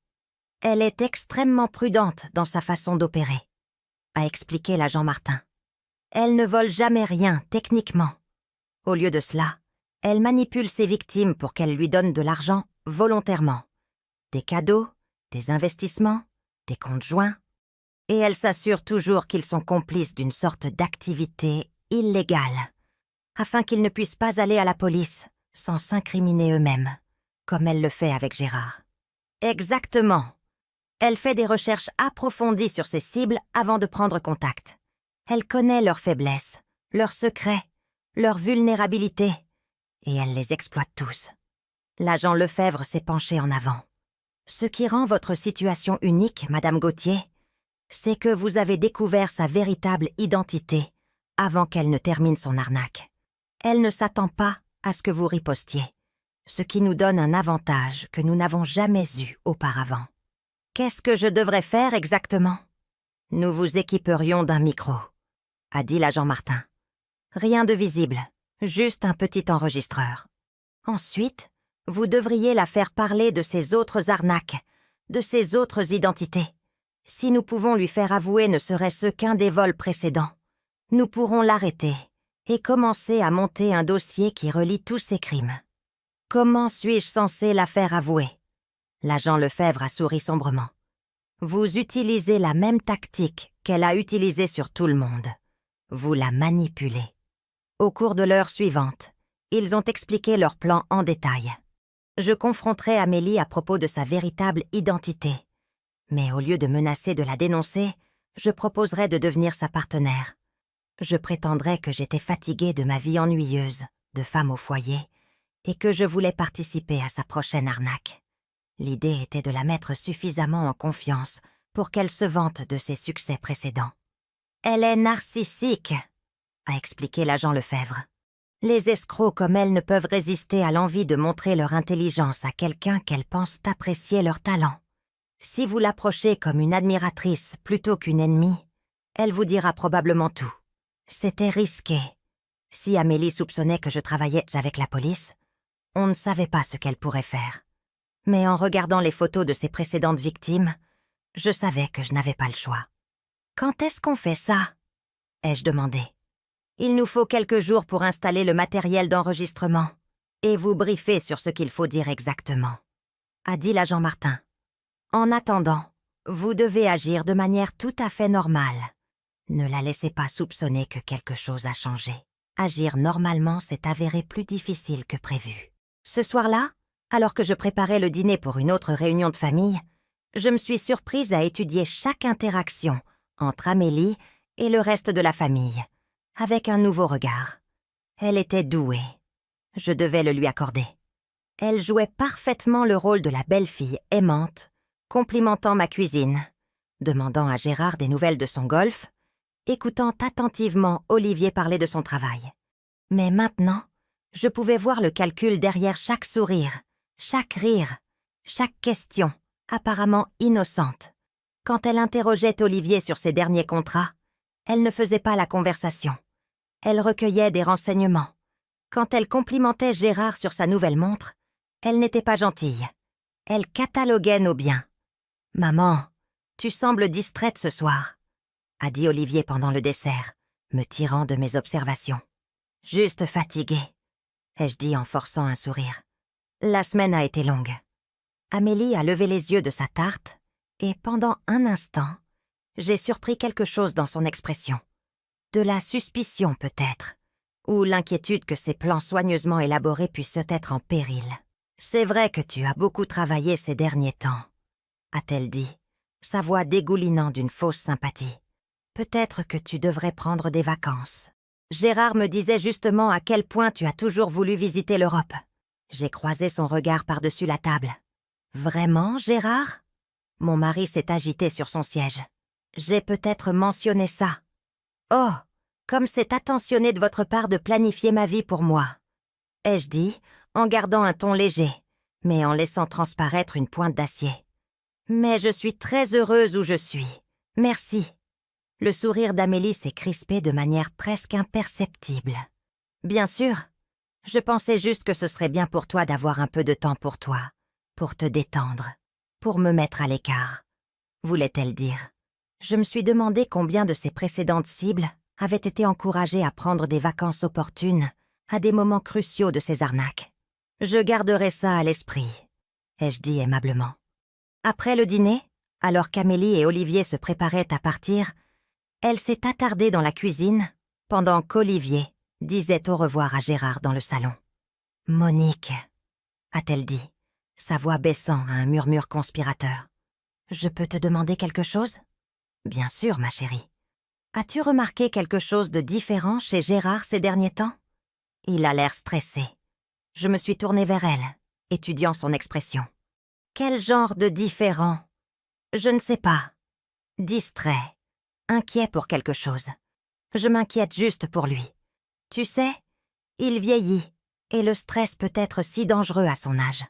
Speaker 1: Elle est extrêmement prudente dans sa façon d'opérer, a expliqué l'agent Martin. Elle ne vole jamais rien, techniquement. Au lieu de cela, elle manipule ses victimes pour qu'elles lui donnent de l'argent volontairement. Des cadeaux, des investissements, des comptes joints. Et elle s'assure toujours qu'ils sont complices d'une sorte d'activité illégale, afin qu'ils ne puissent pas aller à la police sans s'incriminer eux-mêmes, comme elle le fait avec Gérard. Exactement. Elle fait des recherches approfondies sur ses cibles avant de prendre contact. Elle connaît leurs faiblesses, leurs secrets, leurs vulnérabilités, et elle les exploite tous. L'agent Lefebvre s'est penché en avant. Ce qui rend votre situation unique, Madame Gauthier, c'est que vous avez découvert sa véritable identité avant qu'elle ne termine son arnaque. Elle ne s'attend pas à ce que vous ripostiez, ce qui nous donne un avantage que nous n'avons jamais eu auparavant. Qu'est-ce que je devrais faire exactement ? Nous vous équiperions d'un micro, a dit l'agent Martin. Rien de visible, juste un petit enregistreur. Ensuite, vous devriez la faire parler de ses autres arnaques, de ses autres identités. Si nous pouvons lui faire avouer ne serait-ce qu'un des vols précédents, nous pourrons l'arrêter et commencer à monter un dossier qui relie tous ses crimes. Comment suis-je censé la faire avouer ? L'agent Lefebvre a souri sombrement. Vous utilisez la même tactique qu'elle a utilisée sur tout le monde. Vous la manipulez. Au cours de l'heure suivante, ils ont expliqué leur plan en détail. Je confronterai Amélie à propos de sa véritable identité. Mais au lieu de menacer de la dénoncer, je proposerai de devenir sa partenaire. Je prétendrai que j'étais fatiguée de ma vie ennuyeuse, de femme au foyer, et que je voulais participer à sa prochaine arnaque. L'idée était de la mettre suffisamment en confiance pour qu'elle se vante de ses succès précédents. « Elle est narcissique », a expliqué l'agent Lefebvre. « Les escrocs comme elle ne peuvent résister à l'envie de montrer leur intelligence à quelqu'un qu'elles pensent apprécier leur talent. Si vous l'approchez comme une admiratrice plutôt qu'une ennemie, elle vous dira probablement tout. C'était risqué. Si Amélie soupçonnait que je travaillais avec la police, on ne savait pas ce qu'elle pourrait faire. Mais en regardant les photos de ses précédentes victimes, je savais que je n'avais pas le choix. « Quand est-ce qu'on fait ça ?» ai-je demandé. « Il nous faut quelques jours pour installer le matériel d'enregistrement et vous briefer sur ce qu'il faut dire exactement, » a dit l'agent Martin. « En attendant, vous devez agir de manière tout à fait normale. Ne la laissez pas soupçonner que quelque chose a changé. Agir normalement s'est avéré plus difficile que prévu. » Ce soir-là, alors que je préparais le dîner pour une autre réunion de famille, je me suis surprise à étudier chaque interaction entre Amélie et le reste de la famille, avec un nouveau regard. Elle était douée. Je devais le lui accorder. Elle jouait parfaitement le rôle de la belle-fille aimante, complimentant ma cuisine, demandant à Gérard des nouvelles de son golf, écoutant attentivement Olivier parler de son travail. Mais maintenant, je pouvais voir le calcul derrière chaque sourire, chaque rire, chaque question, apparemment innocente. Quand elle interrogeait Olivier sur ses derniers contrats, elle ne faisait pas la conversation. Elle recueillait des renseignements. Quand elle complimentait Gérard sur sa nouvelle montre, elle n'était pas gentille. Elle cataloguait nos biens. « Maman, tu sembles distraite ce soir », a dit Olivier pendant le dessert, me tirant de mes observations. « Juste fatiguée », ai-je dit en forçant un sourire. La semaine a été longue. Amélie a levé les yeux de sa tarte et pendant un instant, J'ai surpris quelque chose dans son expression. De la suspicion peut-être, ou l'inquiétude que ses plans soigneusement élaborés puissent être en péril. « C'est vrai que tu as beaucoup travaillé ces derniers temps, » a-t-elle dit, sa voix dégoulinant d'une fausse sympathie. « Peut-être que tu devrais prendre des vacances. Gérard me disait justement à quel point tu as toujours voulu visiter l'Europe. » J'ai croisé son regard par-dessus la table. « Vraiment, Gérard ?» Mon mari s'est agité sur son siège. « J'ai peut-être mentionné ça. »« Oh, comme c'est attentionné de votre part de planifier ma vie pour moi. » ai-je dit, en gardant un ton léger, mais en laissant transparaître une pointe d'acier. « Mais je suis très heureuse où je suis. Merci. » Le sourire d'Amélie s'est crispé de manière presque imperceptible. « Bien sûr. Je pensais juste que ce serait bien pour toi d'avoir un peu de temps pour toi, pour te détendre, pour me mettre à l'écart, » voulait-elle dire. Je me suis demandé combien de ses précédentes cibles avaient été encouragées à prendre des vacances opportunes à des moments cruciaux de ces arnaques. « Je garderai ça à l'esprit, » ai-je dit aimablement. Après le dîner, alors qu'Amélie et Olivier se préparaient à partir, elle s'est attardée dans la cuisine pendant qu'Olivier disait au revoir à Gérard dans le salon. « Monique, » a-t-elle dit, sa voix baissant à un murmure conspirateur. « Je peux te demander quelque chose ? » ?»« Bien sûr, ma chérie. »« As-tu remarqué quelque chose de différent chez Gérard ces derniers temps ? » Il a l'air stressé. Je me suis tournée vers elle, étudiant son expression. « Quel genre de différent ? » ?»« Je ne sais pas. Distrait. Inquiet pour quelque chose. Je m'inquiète juste pour lui. Tu sais, il vieillit, et le stress peut être si dangereux à son âge. »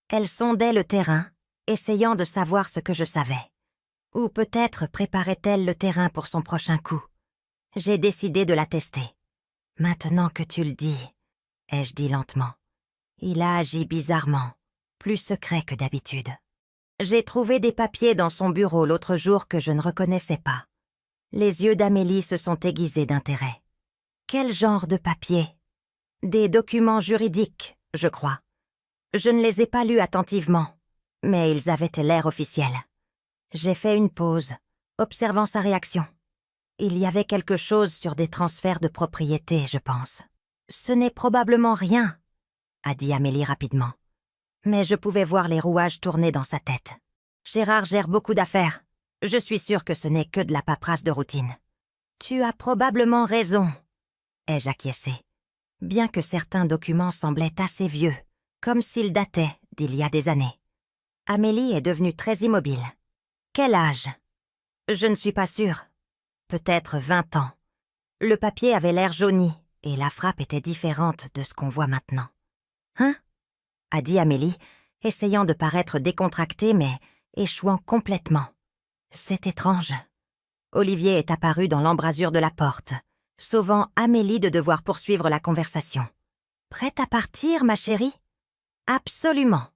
Speaker 1: Elle sondait le terrain, essayant de savoir ce que je savais. Ou peut-être préparait-elle le terrain pour son prochain coup. J'ai décidé de la tester. « Maintenant que tu le dis, » ai-je dit lentement. Il a agi bizarrement, plus secret que d'habitude. J'ai trouvé des papiers dans son bureau l'autre jour que je ne reconnaissais pas. Les yeux d'Amélie se sont aiguisés d'intérêt. Quel genre de papiers ? Des documents juridiques, je crois. Je ne les ai pas lus attentivement, mais ils avaient l'air officiels. J'ai fait une pause, observant sa réaction. Il y avait quelque chose sur des transferts de propriété, je pense. « Ce n'est probablement rien, » a dit Amélie rapidement. Mais je pouvais voir les rouages tourner dans sa tête. Gérard gère beaucoup d'affaires. Je suis sûre que ce n'est que de la paperasse de routine. « Tu as probablement raison, » ai-je acquiescé, bien que certains documents semblaient assez vieux, comme s'ils dataient d'il y a des années. Amélie est devenue très immobile. « Quel âge ? » ?»« Je ne suis pas sûre. Peut-être 20 ans. Le papier avait l'air jauni, et la frappe était différente de ce qu'on voit maintenant. « Hein ?» a dit Amélie, essayant de paraître décontractée, mais échouant complètement. C'est étrange. Olivier est apparu dans l'embrasure de la porte, sauvant Amélie de devoir poursuivre la conversation. « Prête à partir, ma chérie ? » ?»« Absolument, »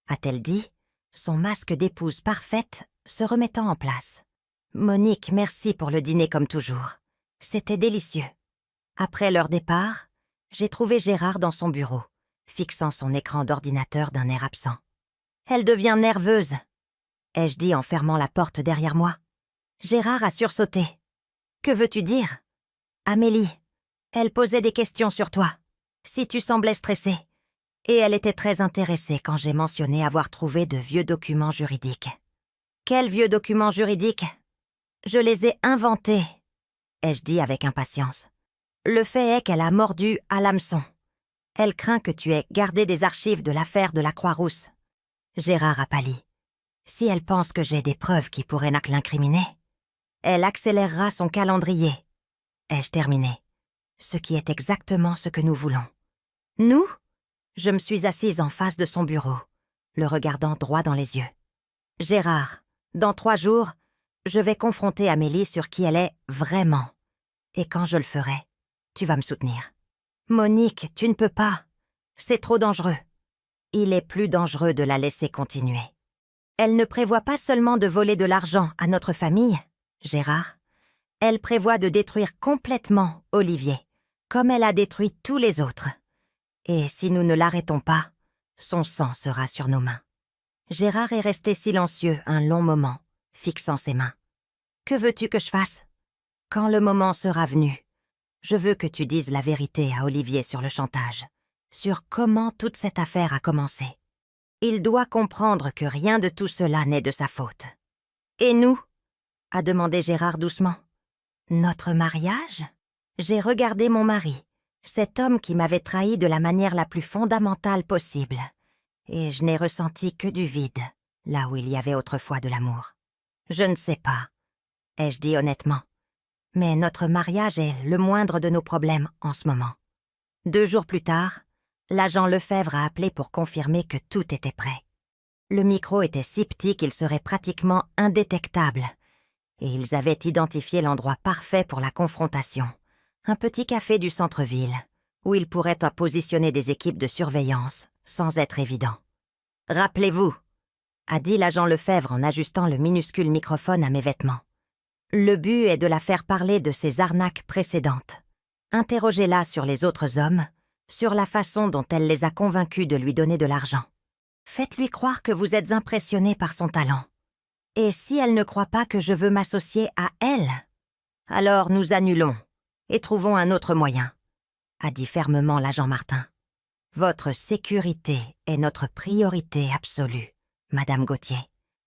Speaker 1: a-t-elle dit, son masque d'épouse parfaite se remettant en place. « Monique, merci pour le dîner comme toujours. C'était délicieux. » Après leur départ, j'ai trouvé Gérard dans son bureau, fixant son écran d'ordinateur d'un air absent. « Elle devient nerveuse, » ai-je dit en fermant la porte derrière moi. Gérard a sursauté. « Que veux-tu dire ? » ?»« Amélie, elle posait des questions sur toi, si tu semblais stressée. Et elle était très intéressée quand j'ai mentionné avoir trouvé de vieux documents juridiques. »« Quels vieux documents juridiques ? » ?»« Je les ai inventés, » ai-je dit avec impatience. « Le fait est qu'elle a mordu à l'hameçon. Elle craint que tu aies gardé des archives de l'affaire de la Croix-Rousse. » Gérard a pâli. « Si elle pense que j'ai des preuves qui pourraient l'incriminer, elle accélérera son calendrier. » Ai-je terminé. Ce qui est exactement ce que nous voulons. « Nous ?» Je me suis assise en face de son bureau, le regardant droit dans les yeux. « Gérard, dans 3 jours, je vais confronter Amélie sur qui elle est vraiment. Et quand je le ferai, tu vas me soutenir. »« Monique, tu ne peux pas. C'est trop dangereux. » Il est plus dangereux de la laisser continuer. Elle ne prévoit pas seulement de voler de l'argent à notre famille, Gérard. Elle prévoit de détruire complètement Olivier, comme elle a détruit tous les autres. Et si nous ne l'arrêtons pas, son sang sera sur nos mains. Gérard est resté silencieux un long moment, fixant ses mains. Que veux-tu que je fasse? Quand le moment sera venu, je veux que tu dises la vérité à Olivier sur le chantage, sur comment toute cette affaire a commencé. Il doit comprendre que rien de tout cela n'est de sa faute. Et nous? A demandé Gérard doucement. Notre mariage? J'ai regardé mon mari, cet homme qui m'avait trahi de la manière la plus fondamentale possible, et je n'ai ressenti que du vide, là où il y avait autrefois de l'amour. Je ne sais pas, ai-je dit honnêtement, mais notre mariage est le moindre de nos problèmes en ce moment. 2 jours plus tard, l'agent Lefebvre a appelé pour confirmer que tout était prêt. Le micro était si petit qu'il serait pratiquement indétectable, et ils avaient identifié l'endroit parfait pour la confrontation. Un petit café du centre-ville, où ils pourraient positionner des équipes de surveillance, sans être évident. « Rappelez-vous », a dit l'agent Lefebvre en ajustant le minuscule microphone à mes vêtements. « Le but est de la faire parler de ses arnaques précédentes. Interrogez-la sur les autres hommes, sur la façon dont elle les a convaincus de lui donner de l'argent. Faites-lui croire que vous êtes impressionné par son talent. Et si elle ne croit pas que je veux m'associer à elle, alors nous annulons et trouvons un autre moyen, a dit fermement l'agent Martin. Votre sécurité est notre priorité absolue, Madame Gauthier.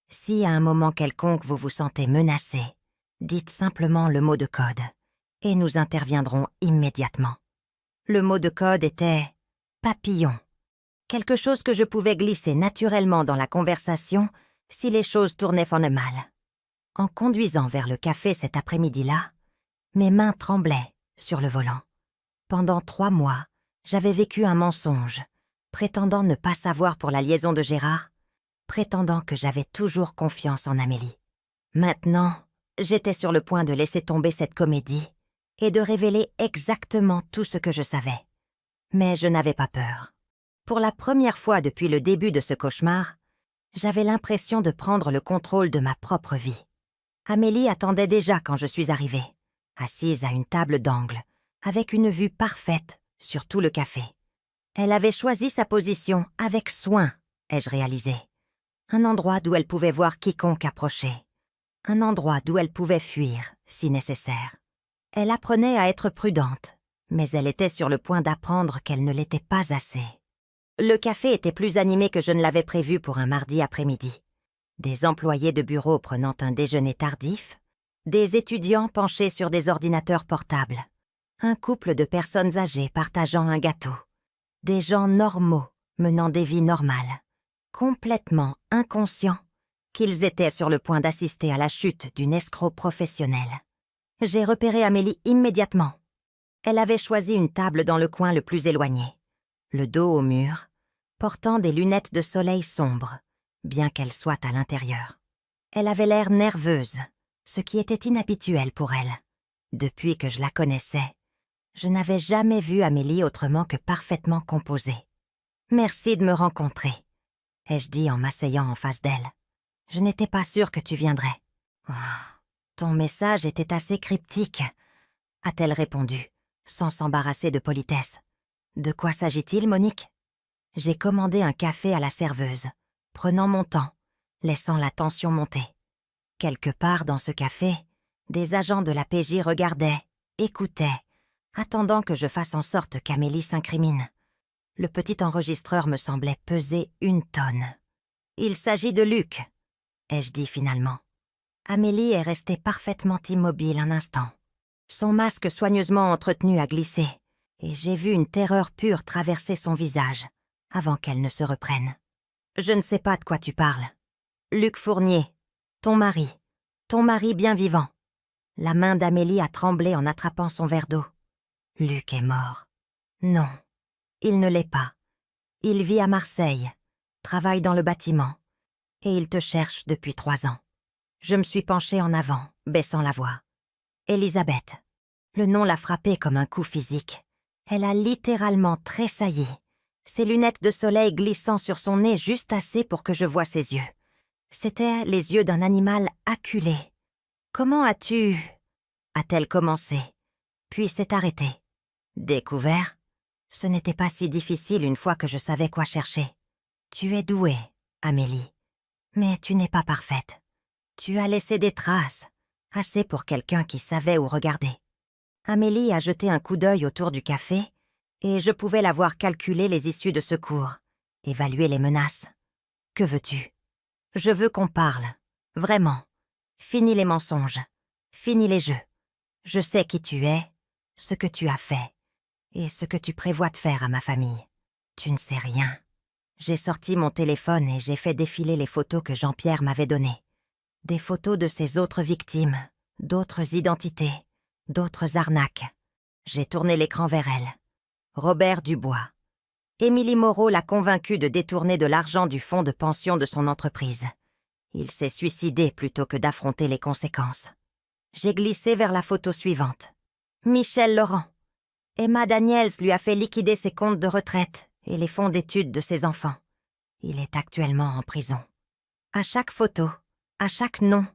Speaker 1: Si à un moment quelconque vous vous sentez menacée, dites simplement le mot de code et nous interviendrons immédiatement. Le mot de code était « papillon », quelque chose que je pouvais glisser naturellement dans la conversation si les choses tournaient en mal. En conduisant vers le café cet après-midi-là, mes mains tremblaient sur le volant. Pendant 3 mois, j'avais vécu un mensonge, prétendant ne pas savoir pour la liaison de Gérard, prétendant que j'avais toujours confiance en Amélie. Maintenant, j'étais sur le point de laisser tomber cette comédie et de révéler exactement tout ce que je savais. Mais je n'avais pas peur. Pour la première fois depuis le début de ce cauchemar, j'avais l'impression de prendre le contrôle de ma propre vie. Amélie attendait déjà quand je suis arrivée, assise à une table d'angle, avec une vue parfaite sur tout le café. Elle avait choisi sa position avec soin, ai-je réalisé. Un endroit d'où elle pouvait voir quiconque approcher. Un endroit d'où elle pouvait fuir, si nécessaire. Elle apprenait à être prudente, mais elle était sur le point d'apprendre qu'elle ne l'était pas assez. Le café était plus animé que je ne l'avais prévu pour un mardi après-midi. Des employés de bureau prenant un déjeuner tardif, des étudiants penchés sur des ordinateurs portables, un couple de personnes âgées partageant un gâteau, des gens normaux menant des vies normales, complètement inconscients qu'ils étaient sur le point d'assister à la chute d'une escroc professionnelle. J'ai repéré Amélie immédiatement. Elle avait choisi une table dans le coin le plus éloigné, le dos au mur, portant des lunettes de soleil sombres, bien qu'elle soit à l'intérieur. Elle avait l'air nerveuse, ce qui était inhabituel pour elle. Depuis que je la connaissais, je n'avais jamais vu Amélie autrement que parfaitement composée. « Merci de me rencontrer », ai-je dit en m'asseyant en face d'elle. « Je n'étais pas sûre que tu viendrais. Oh, ton message était assez cryptique, » a-t-elle répondu, sans s'embarrasser de politesse. « De quoi s'agit-il, Monique ?» J'ai commandé un café à la serveuse, prenant mon temps, laissant la tension monter. Quelque part dans ce café, des agents de la PJ regardaient, écoutaient, attendant que je fasse en sorte qu'Amélie s'incrimine. Le petit enregistreur me semblait peser 1 tonne. « Il s'agit de Luc », ai-je dit finalement. Amélie est restée parfaitement immobile un instant. Son masque soigneusement entretenu a glissé, et j'ai vu une terreur pure traverser son visage, avant qu'elle ne se reprenne. « Je ne sais pas de quoi tu parles. Luc Fournier, ton mari bien vivant. » La main d'Amélie a tremblé en attrapant son verre d'eau. « Luc est mort. » Non, il ne l'est pas. Il vit à Marseille, travaille dans le bâtiment, et il te cherche depuis 3 ans. Je me suis penchée en avant, baissant la voix. Elisabeth. Le nom l'a frappée comme un coup physique. Elle a littéralement tressailli, ses lunettes de soleil glissant sur son nez juste assez pour que je voie ses yeux. C'étaient les yeux d'un animal acculé. « Comment as-tu... » a-t-elle commencé, puis s'est arrêtée. « Découvert ? Ce n'était pas si difficile une fois que je savais quoi chercher. Tu es douée, Amélie, mais tu n'es pas parfaite. Tu as laissé des traces, Assez pour quelqu'un qui savait où regarder. Amélie a jeté un coup d'œil autour du café et je pouvais la voir calculer les issues de secours, évaluer les menaces. Que veux-tu? Je veux qu'on parle. Vraiment. Fini les mensonges. Fini les jeux. Je sais qui tu es, ce que tu as fait et ce que tu prévois de faire à ma famille. Tu ne sais rien. J'ai sorti mon téléphone et j'ai fait défiler les photos que Jean-Pierre m'avait données. Des photos de ses autres victimes, d'autres identités, d'autres arnaques. J'ai tourné l'écran vers elle. Robert Dubois. Émilie Moreau l'a convaincu de détourner de l'argent du fonds de pension de son entreprise. Il s'est suicidé plutôt que d'affronter les conséquences. J'ai glissé vers la photo suivante. Michel Laurent. Emma Daniels lui a fait liquider ses comptes de retraite et les fonds d'études de ses enfants. Il est actuellement en prison. À chaque photo, à chaque nom,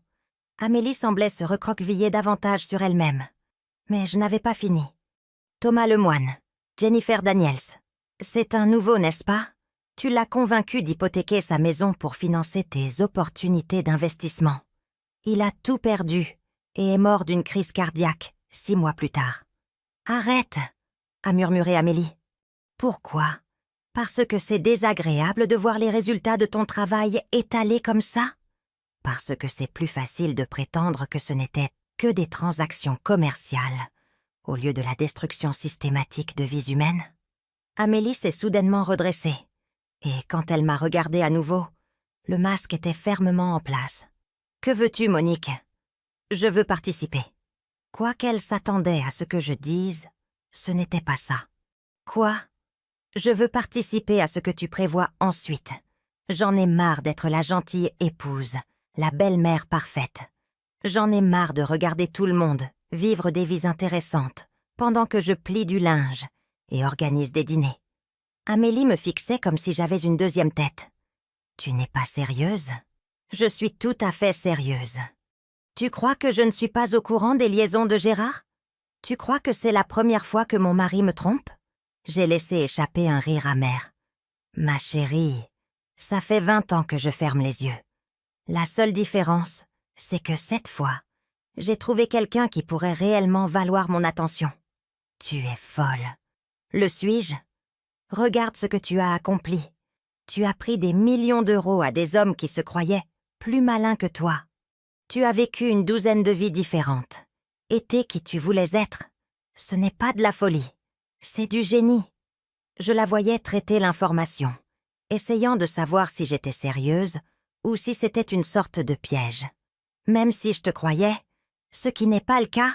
Speaker 1: Amélie semblait se recroqueviller davantage sur elle-même. Mais je n'avais pas fini. Thomas Lemoine, Jennifer Daniels. C'est un nouveau, n'est-ce pas? Tu l'as convaincu d'hypothéquer sa maison pour financer tes opportunités d'investissement. Il a tout perdu et est mort d'une crise cardiaque 6 mois plus tard. « Arrête !» a murmuré Amélie. « Pourquoi? Parce que c'est désagréable de voir les résultats de ton travail étalés comme ça? Parce que c'est plus facile de prétendre que ce n'était que des transactions commerciales au lieu de la destruction systématique de vies humaines? » Amélie s'est soudainement redressée, et quand elle m'a regardée à nouveau, le masque était fermement en place. « Que veux-tu, Monique? Je veux participer. » Quoi qu'elle s'attendait à ce que je dise, ce n'était pas ça. « Quoi? Je veux participer à ce que tu prévois ensuite. J'en ai marre d'être la gentille épouse, la belle-mère parfaite. J'en ai marre de regarder tout le monde vivre des vies intéressantes pendant que je plie du linge et organise des dîners. » Amélie me fixait comme si j'avais une deuxième tête. « Tu n'es pas sérieuse? » « Je suis tout à fait sérieuse. Tu crois que je ne suis pas au courant des liaisons de Gérard? Tu crois que c'est la première fois que mon mari me trompe? » J'ai laissé échapper un rire amer. « Ma chérie, ça fait 20 ans que je ferme les yeux. La seule différence, c'est que cette fois, j'ai trouvé quelqu'un qui pourrait réellement valoir mon attention. Tu es folle. Le suis-je? Regarde ce que tu as accompli. Tu as pris des millions d'euros à des hommes qui se croyaient plus malins que toi. Tu as vécu une 12aine de vies différentes. Été qui tu voulais être. Ce n'est pas de la folie. C'est du génie. » Je la voyais traiter l'information, essayant de savoir si j'étais sérieuse ou si c'était une sorte de piège. « Même si je te croyais, ce qui n'est pas le cas,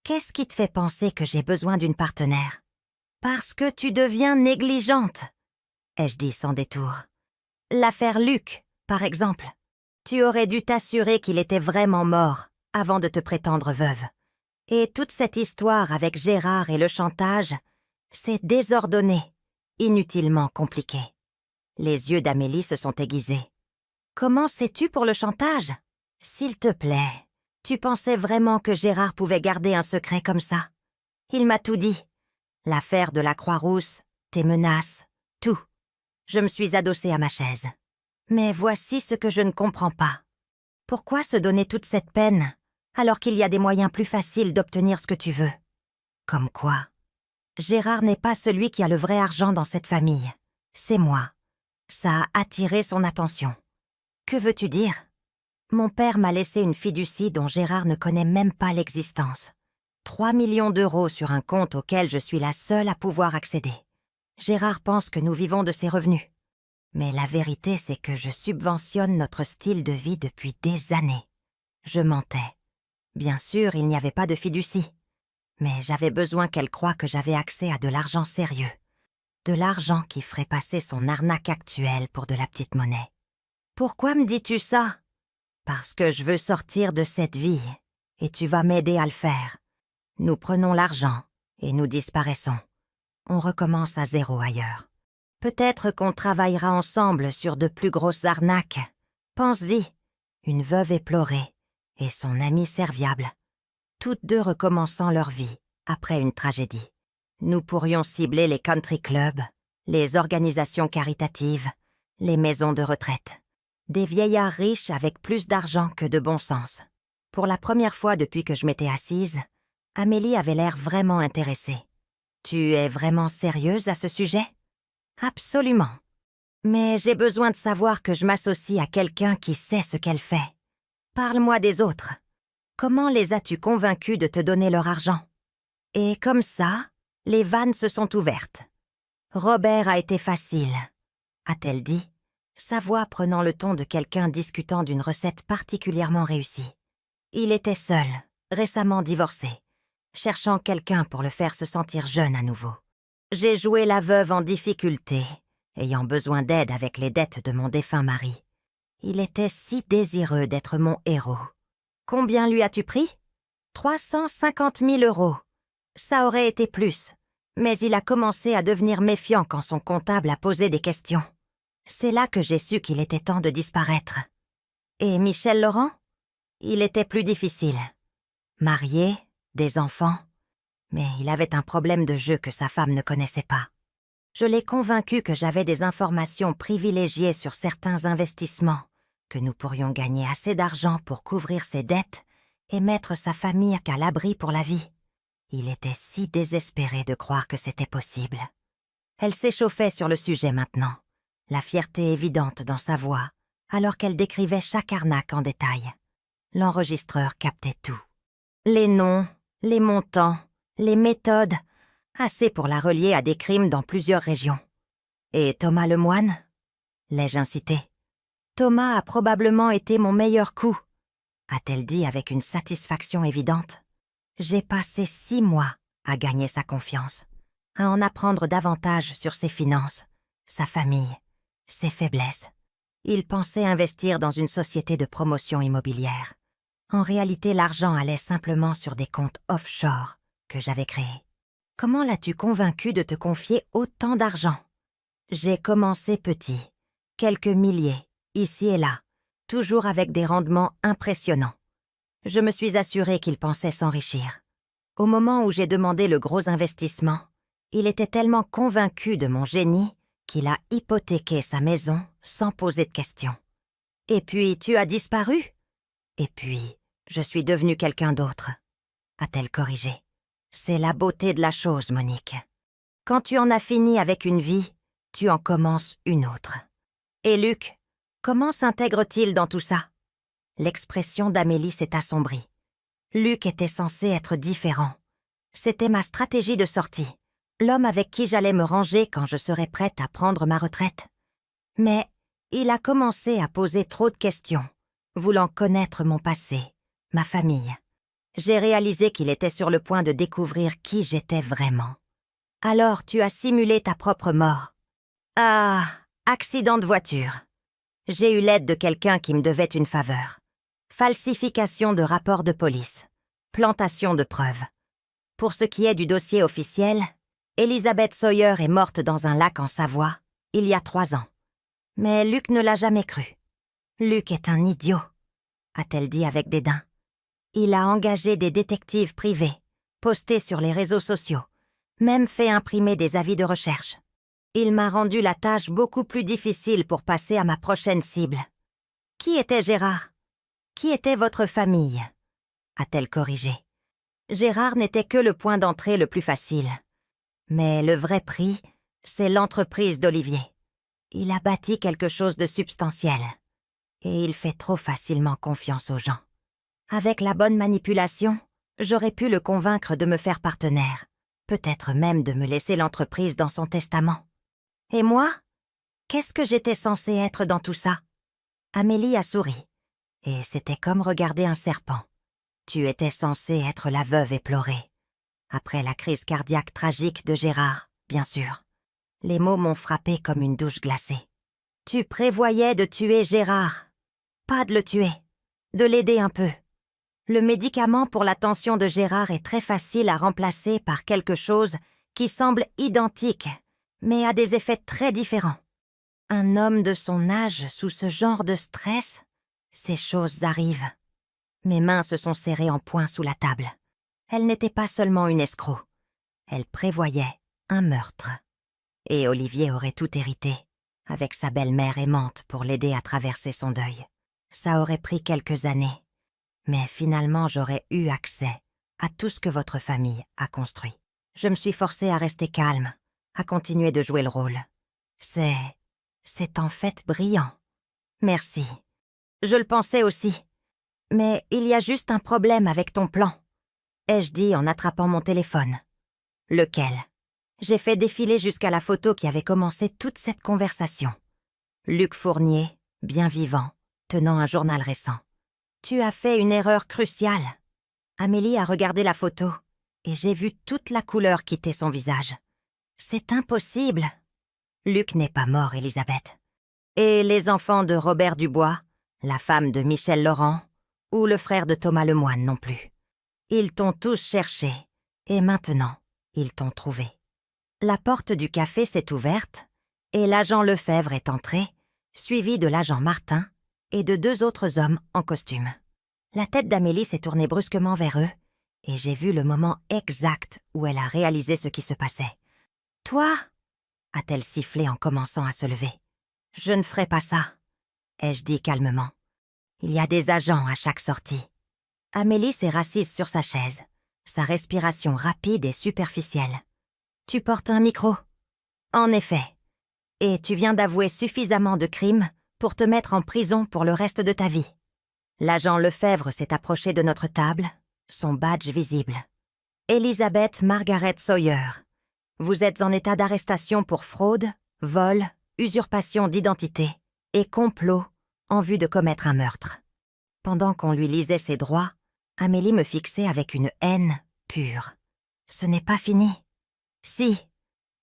Speaker 1: qu'est-ce qui te fait penser que j'ai besoin d'une partenaire? Parce que tu deviens négligente, » ai-je dit sans détour. « L'affaire Luc, par exemple. Tu aurais dû t'assurer qu'il était vraiment mort avant de te prétendre veuve. Et toute cette histoire avec Gérard et le chantage, c'est désordonné, inutilement compliqué. » Les yeux d'Amélie se sont aiguisés. « Comment sais-tu pour le chantage? S'il te plaît, tu pensais vraiment que Gérard pouvait garder un secret comme ça? Il m'a tout dit. L'affaire de la Croix-Rousse, tes menaces, tout. » Je me suis adossée à ma chaise. Mais voici ce que je ne comprends pas. Pourquoi se donner toute cette peine alors qu'il y a des moyens plus faciles d'obtenir ce que tu veux? Comme quoi? Gérard n'est pas celui qui a le vrai argent dans cette famille. C'est moi. Ça a attiré son attention. Que veux-tu dire? Mon père m'a laissé une fiducie dont Gérard ne connaît même pas l'existence. 3 millions d'euros sur un compte auquel je suis la seule à pouvoir accéder. Gérard pense que nous vivons de ses revenus. Mais la vérité, c'est que je subventionne notre style de vie depuis des années. Je mentais. Bien sûr, il n'y avait pas de fiducie. Mais j'avais besoin qu'elle croie que j'avais accès à de l'argent sérieux. De l'argent qui ferait passer son arnaque actuelle pour de la petite monnaie. Pourquoi me dis-tu ça? Parce que je veux sortir de cette vie, et tu vas m'aider à le faire. Nous prenons l'argent, et nous disparaissons. On recommence à zéro ailleurs. Peut-être qu'on travaillera ensemble sur de plus grosses arnaques. Pense-y, une veuve éplorée et son ami serviable. Toutes deux recommençant leur vie après une tragédie. Nous pourrions cibler les country clubs, les organisations caritatives, les maisons de retraite. Des vieillards riches avec plus d'argent que de bon sens. Pour la première fois depuis que je m'étais assise, Amélie avait l'air vraiment intéressée. « Tu es vraiment sérieuse à ce sujet ?»« Absolument. Mais j'ai besoin de savoir que je m'associe à quelqu'un qui sait ce qu'elle fait. Parle-moi des autres. Comment les as-tu convaincus de te donner leur argent ?» Et comme ça, les vannes se sont ouvertes. « Robert a été facile », a-t-elle dit, sa voix prenant le ton de quelqu'un discutant d'une recette particulièrement réussie. Il était seul, récemment divorcé, cherchant quelqu'un pour le faire se sentir jeune à nouveau. J'ai joué la veuve en difficulté, ayant besoin d'aide avec les dettes de mon défunt mari. Il était si désireux d'être mon héros. Combien lui as-tu pris ? 350 000 €. Ça aurait été plus, mais il a commencé à devenir méfiant quand son comptable a posé des questions. C'est là que j'ai su qu'il était temps de disparaître. Et Michel Laurent ? Il était plus difficile. Marié, des enfants, mais il avait un problème de jeu que sa femme ne connaissait pas. Je l'ai convaincu que j'avais des informations privilégiées sur certains investissements, que nous pourrions gagner assez d'argent pour couvrir ses dettes et mettre sa famille à l'abri pour la vie. Il était si désespéré de croire que c'était possible. Elle s'échauffait sur le sujet maintenant, la fierté évidente dans sa voix, alors qu'elle décrivait chaque arnaque en détail. L'enregistreur captait tout. Les noms, les montants, les méthodes, assez pour la relier à des crimes dans plusieurs régions. Et Thomas Lemoine ? L'ai-je incité ? Thomas a probablement été mon meilleur coup, a-t-elle dit avec une satisfaction évidente. J'ai passé 6 mois à gagner sa confiance, à en apprendre davantage sur ses finances, sa famille, ses faiblesses. Il pensait investir dans une société de promotion immobilière. En réalité, l'argent allait simplement sur des comptes offshore que j'avais créés. Comment l'as-tu convaincu de te confier autant d'argent ? J'ai commencé petit, quelques milliers, ici et là, toujours avec des rendements impressionnants. Je me suis assurée qu'il pensait s'enrichir. Au moment où j'ai demandé le gros investissement, il était tellement convaincu de mon génie qu'il a hypothéqué sa maison sans poser de questions. Et puis, tu as disparu ? Et puis, je suis devenue quelqu'un d'autre, a-t-elle corrigé. C'est la beauté de la chose, Monique. Quand tu en as fini avec une vie, tu en commences une autre. Et Luc, comment s'intègre-t-il dans tout ça ? L'expression d'Amélie s'est assombrie. Luc était censé être différent. C'était ma stratégie de sortie, l'homme avec qui j'allais me ranger quand je serais prête à prendre ma retraite. Mais il a commencé à poser trop de questions, voulant connaître mon passé, ma famille. J'ai réalisé qu'il était sur le point de découvrir qui j'étais vraiment. Alors tu as simulé ta propre mort. Ah, accident de voiture. J'ai eu l'aide de quelqu'un qui me devait une faveur. Falsification de rapport de police. Plantation de preuves. Pour ce qui est du dossier officiel, Elizabeth Sawyer est morte dans un lac en Savoie, il y a 3 ans. Mais Luc ne l'a jamais cru. Luc est un idiot, a-t-elle dit avec dédain. Il a engagé des détectives privés, posté sur les réseaux sociaux, même fait imprimer des avis de recherche. Il m'a rendu la tâche beaucoup plus difficile pour passer à ma prochaine cible. Qui était Gérard ? Qui était votre famille ? A-t-elle corrigé. Gérard n'était que le point d'entrée le plus facile. Mais le vrai prix, c'est l'entreprise d'Olivier. Il a bâti quelque chose de substantiel. Et il fait trop facilement confiance aux gens. Avec la bonne manipulation, j'aurais pu le convaincre de me faire partenaire, peut-être même de me laisser l'entreprise dans son testament. Et moi ? Qu'est-ce que j'étais censée être dans tout ça ? Amélie a souri, et c'était comme regarder un serpent. Tu étais censée être la veuve éplorée. Après la crise cardiaque tragique de Gérard, bien sûr. Les mots m'ont frappé comme une douche glacée. Tu prévoyais de tuer Gérard. Pas de le tuer, de l'aider un peu. Le médicament pour la tension de Gérard est très facile à remplacer par quelque chose qui semble identique, mais a des effets très différents. Un homme de son âge sous ce genre de stress, ces choses arrivent. Mes mains se sont serrées en poing sous la table. Elle n'était pas seulement une escroc. Elle prévoyait un meurtre. Et Olivier aurait tout hérité, avec sa belle-mère aimante pour l'aider à traverser son deuil. Ça aurait pris quelques années. Mais finalement, j'aurais eu accès à tout ce que votre famille a construit. Je me suis forcée à rester calme, à continuer de jouer le rôle. C'est en fait brillant. Merci. Je le pensais aussi. Mais il y a juste un problème avec ton plan, ai-je dit en attrapant mon téléphone. Lequel? J'ai fait défiler jusqu'à la photo qui avait commencé toute cette conversation. Luc Fournier, bien vivant, tenant un journal récent. Tu as fait une erreur cruciale. Amélie a regardé la photo et j'ai vu toute la couleur quitter son visage. C'est impossible. Luc n'est pas mort, Elisabeth. Et les enfants de Robert Dubois, la femme de Michel Laurent, ou le frère de Thomas Lemoine non plus. Ils t'ont tous cherché, et maintenant, ils t'ont trouvé. La porte du café s'est ouverte, et l'agent Lefebvre est entré, suivi de l'agent Martin et de 2 autres hommes en costume. La tête d'Amélie s'est tournée brusquement vers eux, et j'ai vu le moment exact où elle a réalisé ce qui se passait. « Toi » a-t-elle sifflé en commençant à se lever. « Je ne ferai pas ça » ai-je dit calmement. Il y a des agents à chaque sortie. Amélie s'est rassise sur sa chaise, sa respiration rapide et superficielle. Tu portes un micro? En effet. Et tu viens d'avouer suffisamment de crimes pour te mettre en prison pour le reste de ta vie. L'agent Lefebvre s'est approché de notre table, son badge visible. Elisabeth Margaret Sawyer, vous êtes en état d'arrestation pour fraude, vol, usurpation d'identité et complot en vue de commettre un meurtre. Pendant qu'on lui lisait ses droits, Amélie me fixait avec une haine pure. Ce n'est pas fini. Si,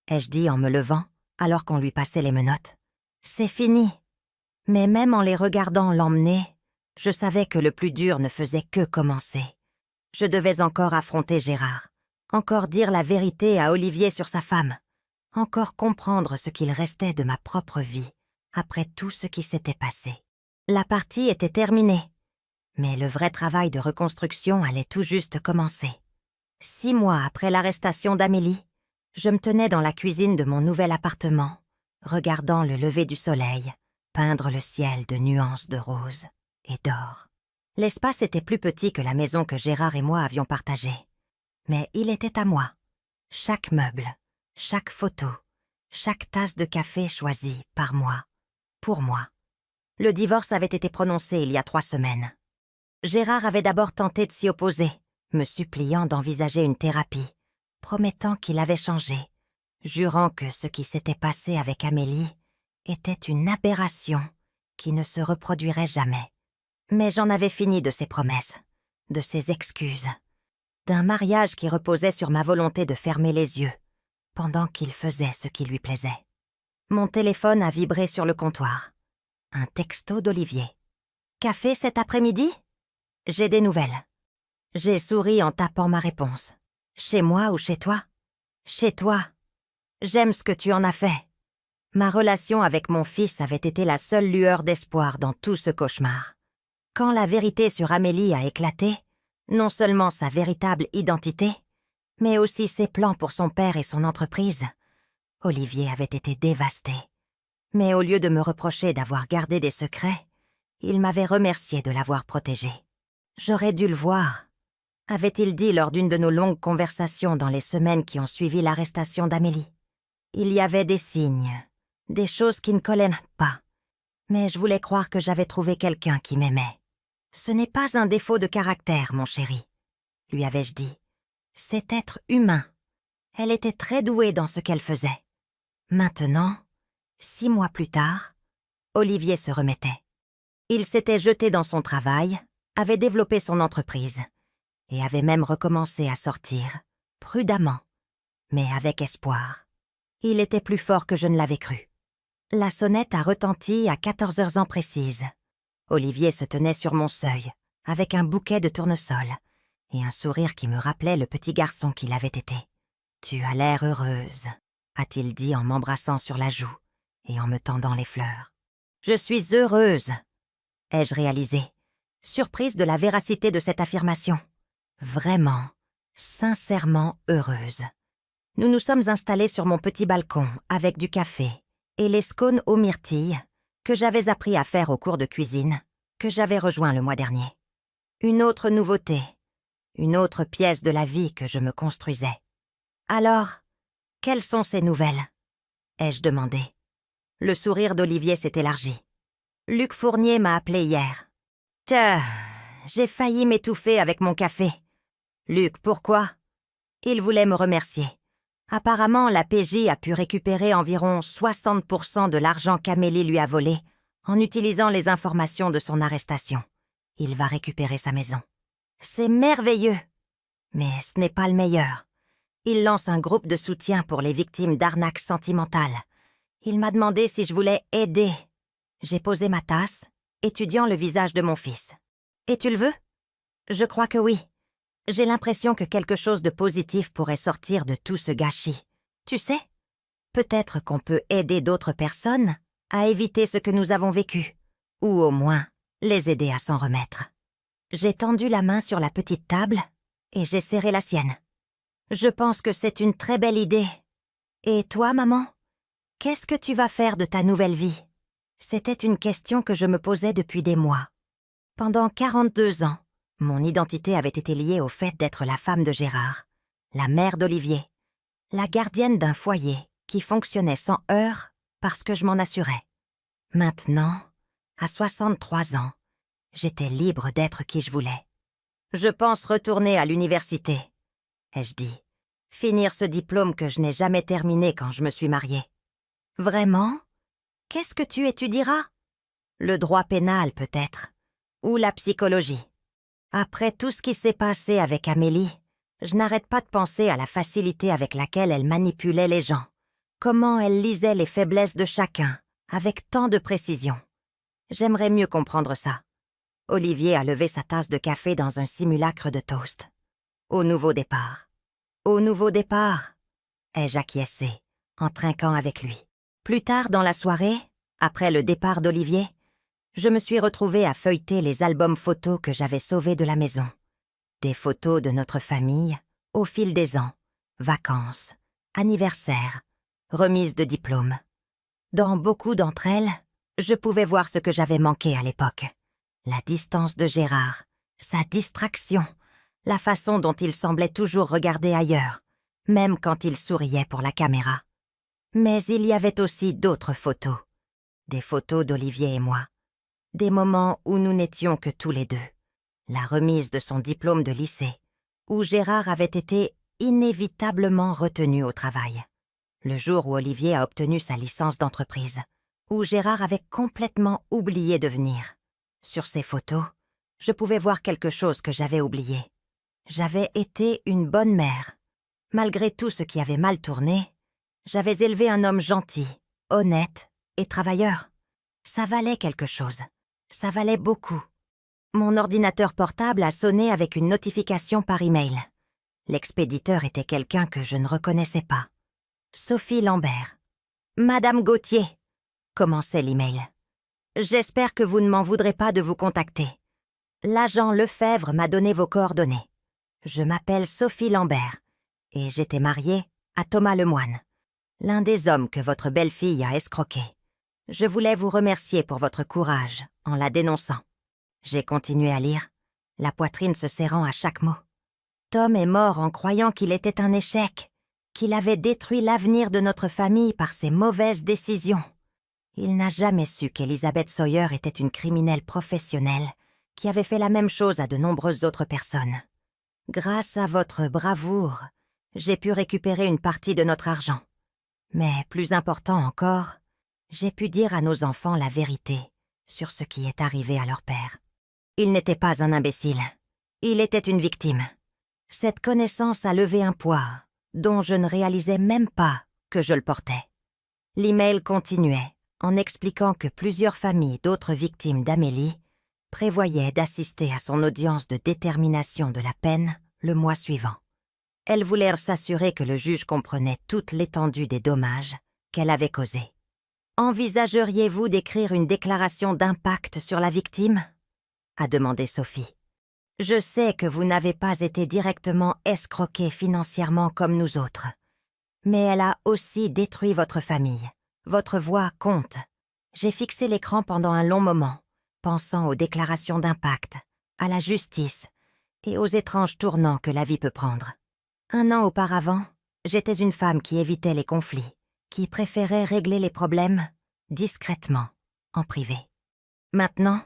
Speaker 1: ai-je dit en me levant, alors qu'on lui passait les menottes. C'est fini. Mais même en les regardant l'emmener, je savais que le plus dur ne faisait que commencer. Je devais encore affronter Gérard, encore dire la vérité à Olivier sur sa femme, encore comprendre ce qu'il restait de ma propre vie après tout ce qui s'était passé. La partie était terminée, mais le vrai travail de reconstruction allait tout juste commencer. 6 mois après l'arrestation d'Amélie, je me tenais dans la cuisine de mon nouvel appartement, regardant le lever du soleil, peindre le ciel de nuances de rose et d'or. L'espace était plus petit que la maison que Gérard et moi avions partagée, mais il était à moi. Chaque meuble, chaque photo, chaque tasse de café choisie par moi, pour moi. Le divorce avait été prononcé il y a 3 semaines. Gérard avait d'abord tenté de s'y opposer, me suppliant d'envisager une thérapie, promettant qu'il avait changé, jurant que ce qui s'était passé avec Amélie était une aberration qui ne se reproduirait jamais. Mais j'en avais fini de ses promesses, de ses excuses, d'un mariage qui reposait sur ma volonté de fermer les yeux, pendant qu'il faisait ce qui lui plaisait. Mon téléphone a vibré sur le comptoir. Un texto d'Olivier. « Café cet après-midi ? J'ai des nouvelles. » J'ai souri en tapant ma réponse. « Chez moi ou chez toi ? » ?»« Chez toi. J'aime ce que tu en as fait. » Ma relation avec mon fils avait été la seule lueur d'espoir dans tout ce cauchemar. Quand la vérité sur Amélie a éclaté, non seulement sa véritable identité, mais aussi ses plans pour son père et son entreprise, Olivier avait été dévasté. Mais au lieu de me reprocher d'avoir gardé des secrets, il m'avait remercié de l'avoir protégé. J'aurais dû le voir, avait-il dit lors d'une de nos longues conversations dans les semaines qui ont suivi l'arrestation d'Amélie. Il y avait des signes, des choses qui ne collaient pas, mais je voulais croire que j'avais trouvé quelqu'un qui m'aimait. Ce n'est pas un défaut de caractère, mon chéri, lui avais-je dit. C'est être humain. Elle était très douée dans ce qu'elle faisait. Maintenant, 6 mois plus tard, Olivier se remettait. Il s'était jeté dans son travail, avait développé son entreprise et avait même recommencé à sortir, prudemment, mais avec espoir. Il était plus fort que je ne l'avais cru. La sonnette a retenti à 14 heures précises. Olivier se tenait sur mon seuil, avec un bouquet de tournesols et un sourire qui me rappelait le petit garçon qu'il avait été. « Tu as l'air heureuse », a-t-il dit en m'embrassant sur la joue et en me tendant les fleurs. « Je suis heureuse », ai-je réalisé, surprise de la véracité de cette affirmation. Vraiment, sincèrement heureuse. Nous nous sommes installés sur mon petit balcon avec du café et les scones aux myrtilles que j'avais appris à faire au cours de cuisine, que j'avais rejoint le mois dernier. Une autre nouveauté, une autre pièce de la vie que je me construisais. Alors, quelles sont ces nouvelles ? Ai-je demandé. Le sourire d'Olivier s'est élargi. Luc Fournier m'a appelé hier. Tiens, j'ai failli m'étouffer avec mon café. Luc, pourquoi ? Il voulait me remercier. Apparemment, la PJ a pu récupérer environ 60% de l'argent qu'Amélie lui a volé en utilisant les informations de son arrestation. Il va récupérer sa maison. C'est merveilleux. Mais ce n'est pas le meilleur. Il lance un groupe de soutien pour les victimes d'arnaques sentimentales. Il m'a demandé si je voulais aider. J'ai posé ma tasse, étudiant le visage de mon fils. « Et tu le veux ?» Je crois que oui. J'ai l'impression que quelque chose de positif pourrait sortir de tout ce gâchis. Tu sais, peut-être qu'on peut aider d'autres personnes à éviter ce que nous avons vécu, ou au moins les aider à s'en remettre. J'ai tendu la main sur la petite table et j'ai serré la sienne. Je pense que c'est une très belle idée. Et toi, maman, qu'est-ce que tu vas faire de ta nouvelle vie ? C'était une question que je me posais depuis des mois. Pendant 42 ans, mon identité avait été liée au fait d'être la femme de Gérard, la mère d'Olivier, la gardienne d'un foyer qui fonctionnait sans heurts parce que je m'en assurais. Maintenant, à 63 ans, j'étais libre d'être qui je voulais. Je pense retourner à l'université, ai-je dit, finir ce diplôme que je n'ai jamais terminé quand je me suis mariée. Vraiment ? Qu'est-ce que tu étudieras ? Le droit pénal, peut-être, ou la psychologie. Après tout ce qui s'est passé avec Amélie, je n'arrête pas de penser à la facilité avec laquelle elle manipulait les gens, comment elle lisait les faiblesses de chacun, avec tant de précision. J'aimerais mieux comprendre ça. Olivier a levé sa tasse de café dans un simulacre de toast. Au nouveau départ. Au nouveau départ, ai-je acquiescé, en trinquant avec lui. Plus tard dans la soirée, après le départ d'Olivier, je me suis retrouvée à feuilleter les albums photos que j'avais sauvés de la maison. Des photos de notre famille, au fil des ans, vacances, anniversaires, remises de diplômes. Dans beaucoup d'entre elles, je pouvais voir ce que j'avais manqué à l'époque. La distance de Gérard, sa distraction, la façon dont il semblait toujours regarder ailleurs, même quand il souriait pour la caméra. Mais il y avait aussi d'autres photos. Des photos d'Olivier et moi. Des moments où nous n'étions que tous les deux. La remise de son diplôme de lycée, où Gérard avait été inévitablement retenu au travail. Le jour où Olivier a obtenu sa licence d'entreprise, où Gérard avait complètement oublié de venir. Sur ces photos, je pouvais voir quelque chose que j'avais oublié. J'avais été une bonne mère. Malgré tout ce qui avait mal tourné, j'avais élevé un homme gentil, honnête et travailleur. Ça valait quelque chose. Ça valait beaucoup. Mon ordinateur portable a sonné avec une notification par email. L'expéditeur était quelqu'un que je ne reconnaissais pas. Sophie Lambert. « Madame Gauthier », commençait l'email. « J'espère que vous ne m'en voudrez pas de vous contacter. L'agent Lefebvre m'a donné vos coordonnées. Je m'appelle Sophie Lambert et j'étais mariée à Thomas Lemoine, l'un des hommes que votre belle-fille a escroqué. Je voulais vous remercier pour votre courage en la dénonçant. » J'ai continué à lire, la poitrine se serrant à chaque mot. Tom est mort en croyant qu'il était un échec, qu'il avait détruit l'avenir de notre famille par ses mauvaises décisions. Il n'a jamais su qu'Elizabeth Sawyer était une criminelle professionnelle qui avait fait la même chose à de nombreuses autres personnes. Grâce à votre bravoure, j'ai pu récupérer une partie de notre argent. Mais plus important encore, j'ai pu dire à nos enfants la vérité sur ce qui est arrivé à leur père. Il n'était pas un imbécile. Il était une victime. Cette connaissance a levé un poids dont je ne réalisais même pas que je le portais. L'email continuait en expliquant que plusieurs familles d'autres victimes d'Amélie prévoyaient d'assister à son audience de détermination de la peine le mois suivant. Elles voulèrent s'assurer que le juge comprenait toute l'étendue des dommages qu'elle avait causés. « Envisageriez-vous d'écrire une déclaration d'impact sur la victime ?» a demandé Sophie. « Je sais que vous n'avez pas été directement escroquée financièrement comme nous autres, mais elle a aussi détruit votre famille. Votre voix compte. » J'ai fixé l'écran pendant un long moment, pensant aux déclarations d'impact, à la justice et aux étranges tournants que la vie peut prendre. 1 an auparavant, j'étais une femme qui évitait les conflits, qui préférait régler les problèmes discrètement, en privé. Maintenant,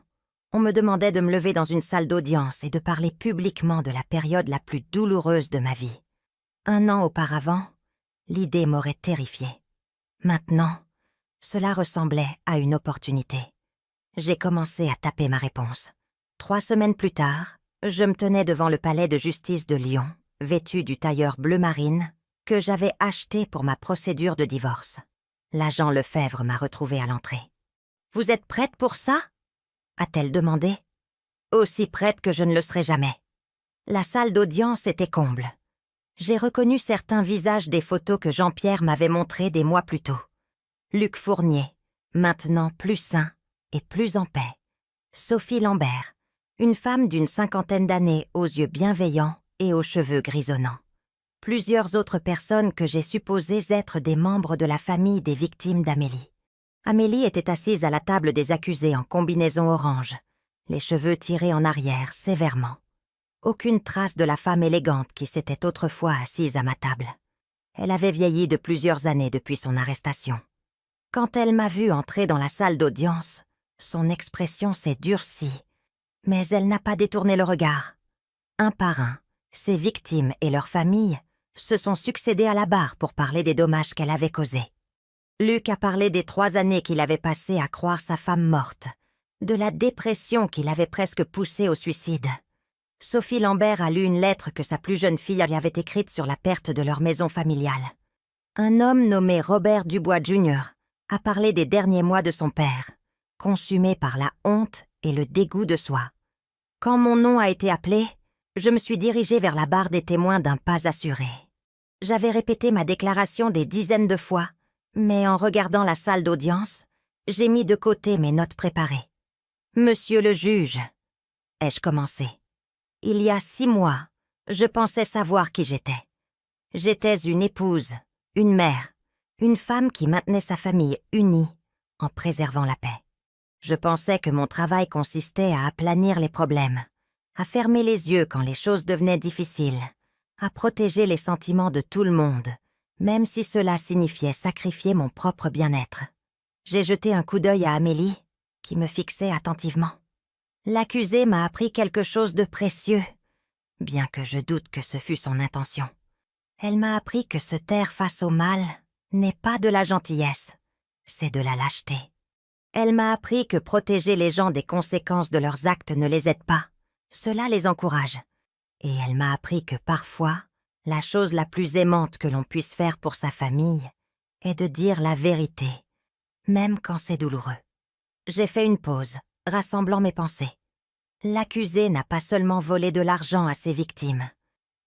Speaker 1: on me demandait de me lever dans une salle d'audience et de parler publiquement de la période la plus douloureuse de ma vie. 1 an auparavant, l'idée m'aurait terrifiée. Maintenant, cela ressemblait à une opportunité. J'ai commencé à taper ma réponse. 3 semaines plus tard, je me tenais devant le palais de justice de Lyon, vêtue du tailleur bleu marine que j'avais acheté pour ma procédure de divorce. L'agent Lefebvre m'a retrouvée à l'entrée. « Vous êtes prête pour ça ?» a-t-elle demandé. Aussi prête que je ne le serai jamais. La salle d'audience était comble. J'ai reconnu certains visages des photos que Jean-Pierre m'avait montrées des mois plus tôt. Luc Fournier, maintenant plus sain et plus en paix. Sophie Lambert, une femme d'une 50aine d'années aux yeux bienveillants et aux cheveux grisonnants. Plusieurs autres personnes que j'ai supposées être des membres de la famille des victimes d'Amélie. Amélie était assise à la table des accusés en combinaison orange, les cheveux tirés en arrière sévèrement. Aucune trace de la femme élégante qui s'était autrefois assise à ma table. Elle avait vieilli de plusieurs années depuis son arrestation. Quand elle m'a vue entrer dans la salle d'audience, son expression s'est durcie, mais elle n'a pas détourné le regard. Un par un, ses victimes et leurs familles se sont succédés à la barre pour parler des dommages qu'elle avait causés. Luc a parlé des 3 années qu'il avait passées à croire sa femme morte, de la dépression qui l'avait presque poussé au suicide. Sophie Lambert a lu une lettre que sa plus jeune fille lui avait écrite sur la perte de leur maison familiale. Un homme nommé Robert Dubois Jr. a parlé des derniers mois de son père, consumé par la honte et le dégoût de soi. Quand mon nom a été appelé, je me suis dirigée vers la barre des témoins d'un pas assuré. J'avais répété ma déclaration des dizaines de fois, mais en regardant la salle d'audience, j'ai mis de côté mes notes préparées. « Monsieur le juge », ai-je commencé. Il y a 6 mois, je pensais savoir qui j'étais. J'étais une épouse, une mère, une femme qui maintenait sa famille unie en préservant la paix. Je pensais que mon travail consistait à aplanir les problèmes, à fermer les yeux quand les choses devenaient difficiles, à protéger les sentiments de tout le monde, même si cela signifiait sacrifier mon propre bien-être. J'ai jeté un coup d'œil à Amélie, qui me fixait attentivement. L'accusée m'a appris quelque chose de précieux, bien que je doute que ce fût son intention. Elle m'a appris que se taire face au mal n'est pas de la gentillesse, c'est de la lâcheté. Elle m'a appris que protéger les gens des conséquences de leurs actes ne les aide pas, cela les encourage. Et elle m'a appris que parfois, la chose la plus aimante que l'on puisse faire pour sa famille est de dire la vérité, même quand c'est douloureux. J'ai fait une pause, rassemblant mes pensées. L'accusée n'a pas seulement volé de l'argent à ses victimes.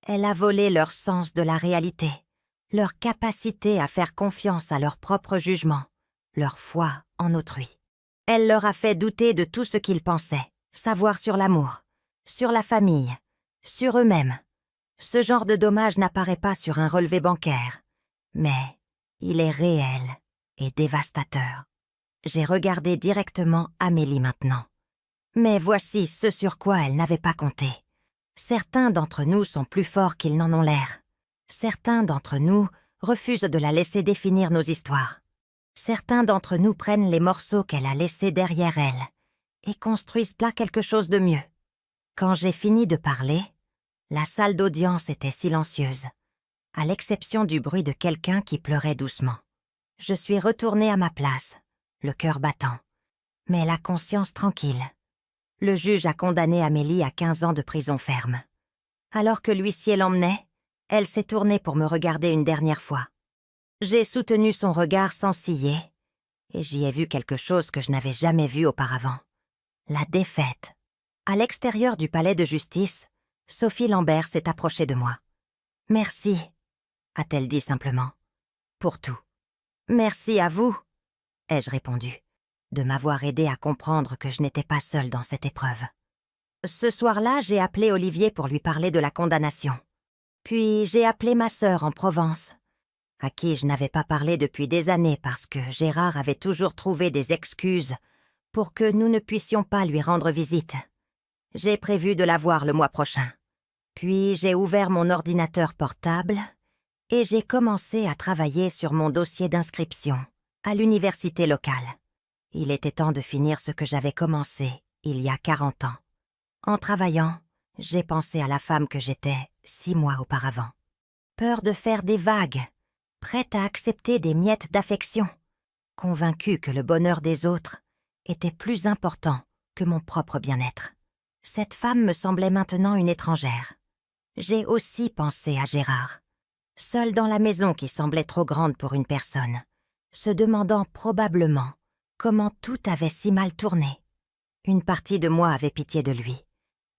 Speaker 1: Elle a volé leur sens de la réalité, leur capacité à faire confiance à leur propre jugement, leur foi en autrui. Elle leur a fait douter de tout ce qu'ils pensaient, savoir sur l'amour, sur la famille, sur eux-mêmes. Ce genre de dommage n'apparaît pas sur un relevé bancaire, mais il est réel et dévastateur. J'ai regardé directement Amélie maintenant. Mais voici ce sur quoi elle n'avait pas compté. Certains d'entre nous sont plus forts qu'ils n'en ont l'air. Certains d'entre nous refusent de la laisser définir nos histoires. Certains d'entre nous prennent les morceaux qu'elle a laissés derrière elle et construisent là quelque chose de mieux. Quand j'ai fini de parler, la salle d'audience était silencieuse, à l'exception du bruit de quelqu'un qui pleurait doucement. Je suis retournée à ma place, le cœur battant, mais la conscience tranquille. Le juge a condamné Amélie à 15 ans de prison ferme. Alors que l'huissier l'emmenait, elle s'est tournée pour me regarder une dernière fois. J'ai soutenu son regard sans ciller, et j'y ai vu quelque chose que je n'avais jamais vu auparavant. La défaite. À l'extérieur du palais de justice, Sophie Lambert s'est approchée de moi. « Merci », a-t-elle dit simplement, « pour tout. »« Merci à vous », ai-je répondu, de m'avoir aidé à comprendre que je n'étais pas seule dans cette épreuve. Ce soir-là, j'ai appelé Olivier pour lui parler de la condamnation. Puis j'ai appelé ma sœur en Provence, à qui je n'avais pas parlé depuis des années parce que Gérard avait toujours trouvé des excuses pour que nous ne puissions pas lui rendre visite. J'ai prévu de la voir le mois prochain. Puis j'ai ouvert mon ordinateur portable et j'ai commencé à travailler sur mon dossier d'inscription à l'université locale. Il était temps de finir ce que j'avais commencé il y a 40 ans. En travaillant, j'ai pensé à la femme que j'étais 6 mois auparavant. Peur de faire des vagues, prête à accepter des miettes d'affection, convaincue que le bonheur des autres était plus important que mon propre bien-être. Cette femme me semblait maintenant une étrangère. J'ai aussi pensé à Gérard, seul dans la maison qui semblait trop grande pour une personne, se demandant probablement comment tout avait si mal tourné. Une partie de moi avait pitié de lui,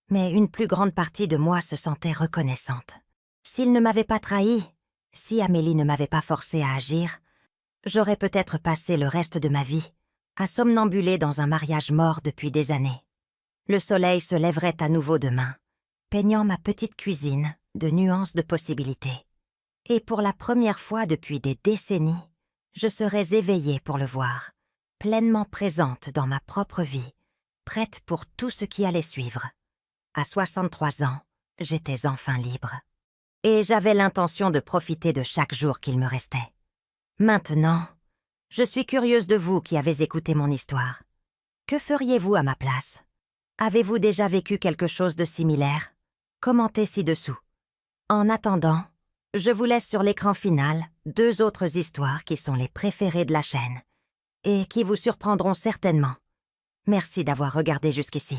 Speaker 1: mais une plus grande partie de moi se sentait reconnaissante. S'il ne m'avait pas trahi, si Amélie ne m'avait pas forcée à agir, j'aurais peut-être passé le reste de ma vie à somnambuler dans un mariage mort depuis des années. Le soleil se lèverait à nouveau demain, peignant ma petite cuisine de nuances de possibilités. Et pour la première fois depuis des décennies, je serais éveillée pour le voir, pleinement présente dans ma propre vie, prête pour tout ce qui allait suivre. À 63 ans, j'étais enfin libre. Et j'avais l'intention de profiter de chaque jour qu'il me restait. Maintenant, je suis curieuse de vous qui avez écouté mon histoire. Que feriez-vous à ma place? Avez-vous déjà vécu quelque chose de similaire? Commentez ci-dessous. En attendant, je vous laisse sur l'écran final 2 autres histoires qui sont les préférées de la chaîne et qui vous surprendront certainement. Merci d'avoir regardé jusqu'ici.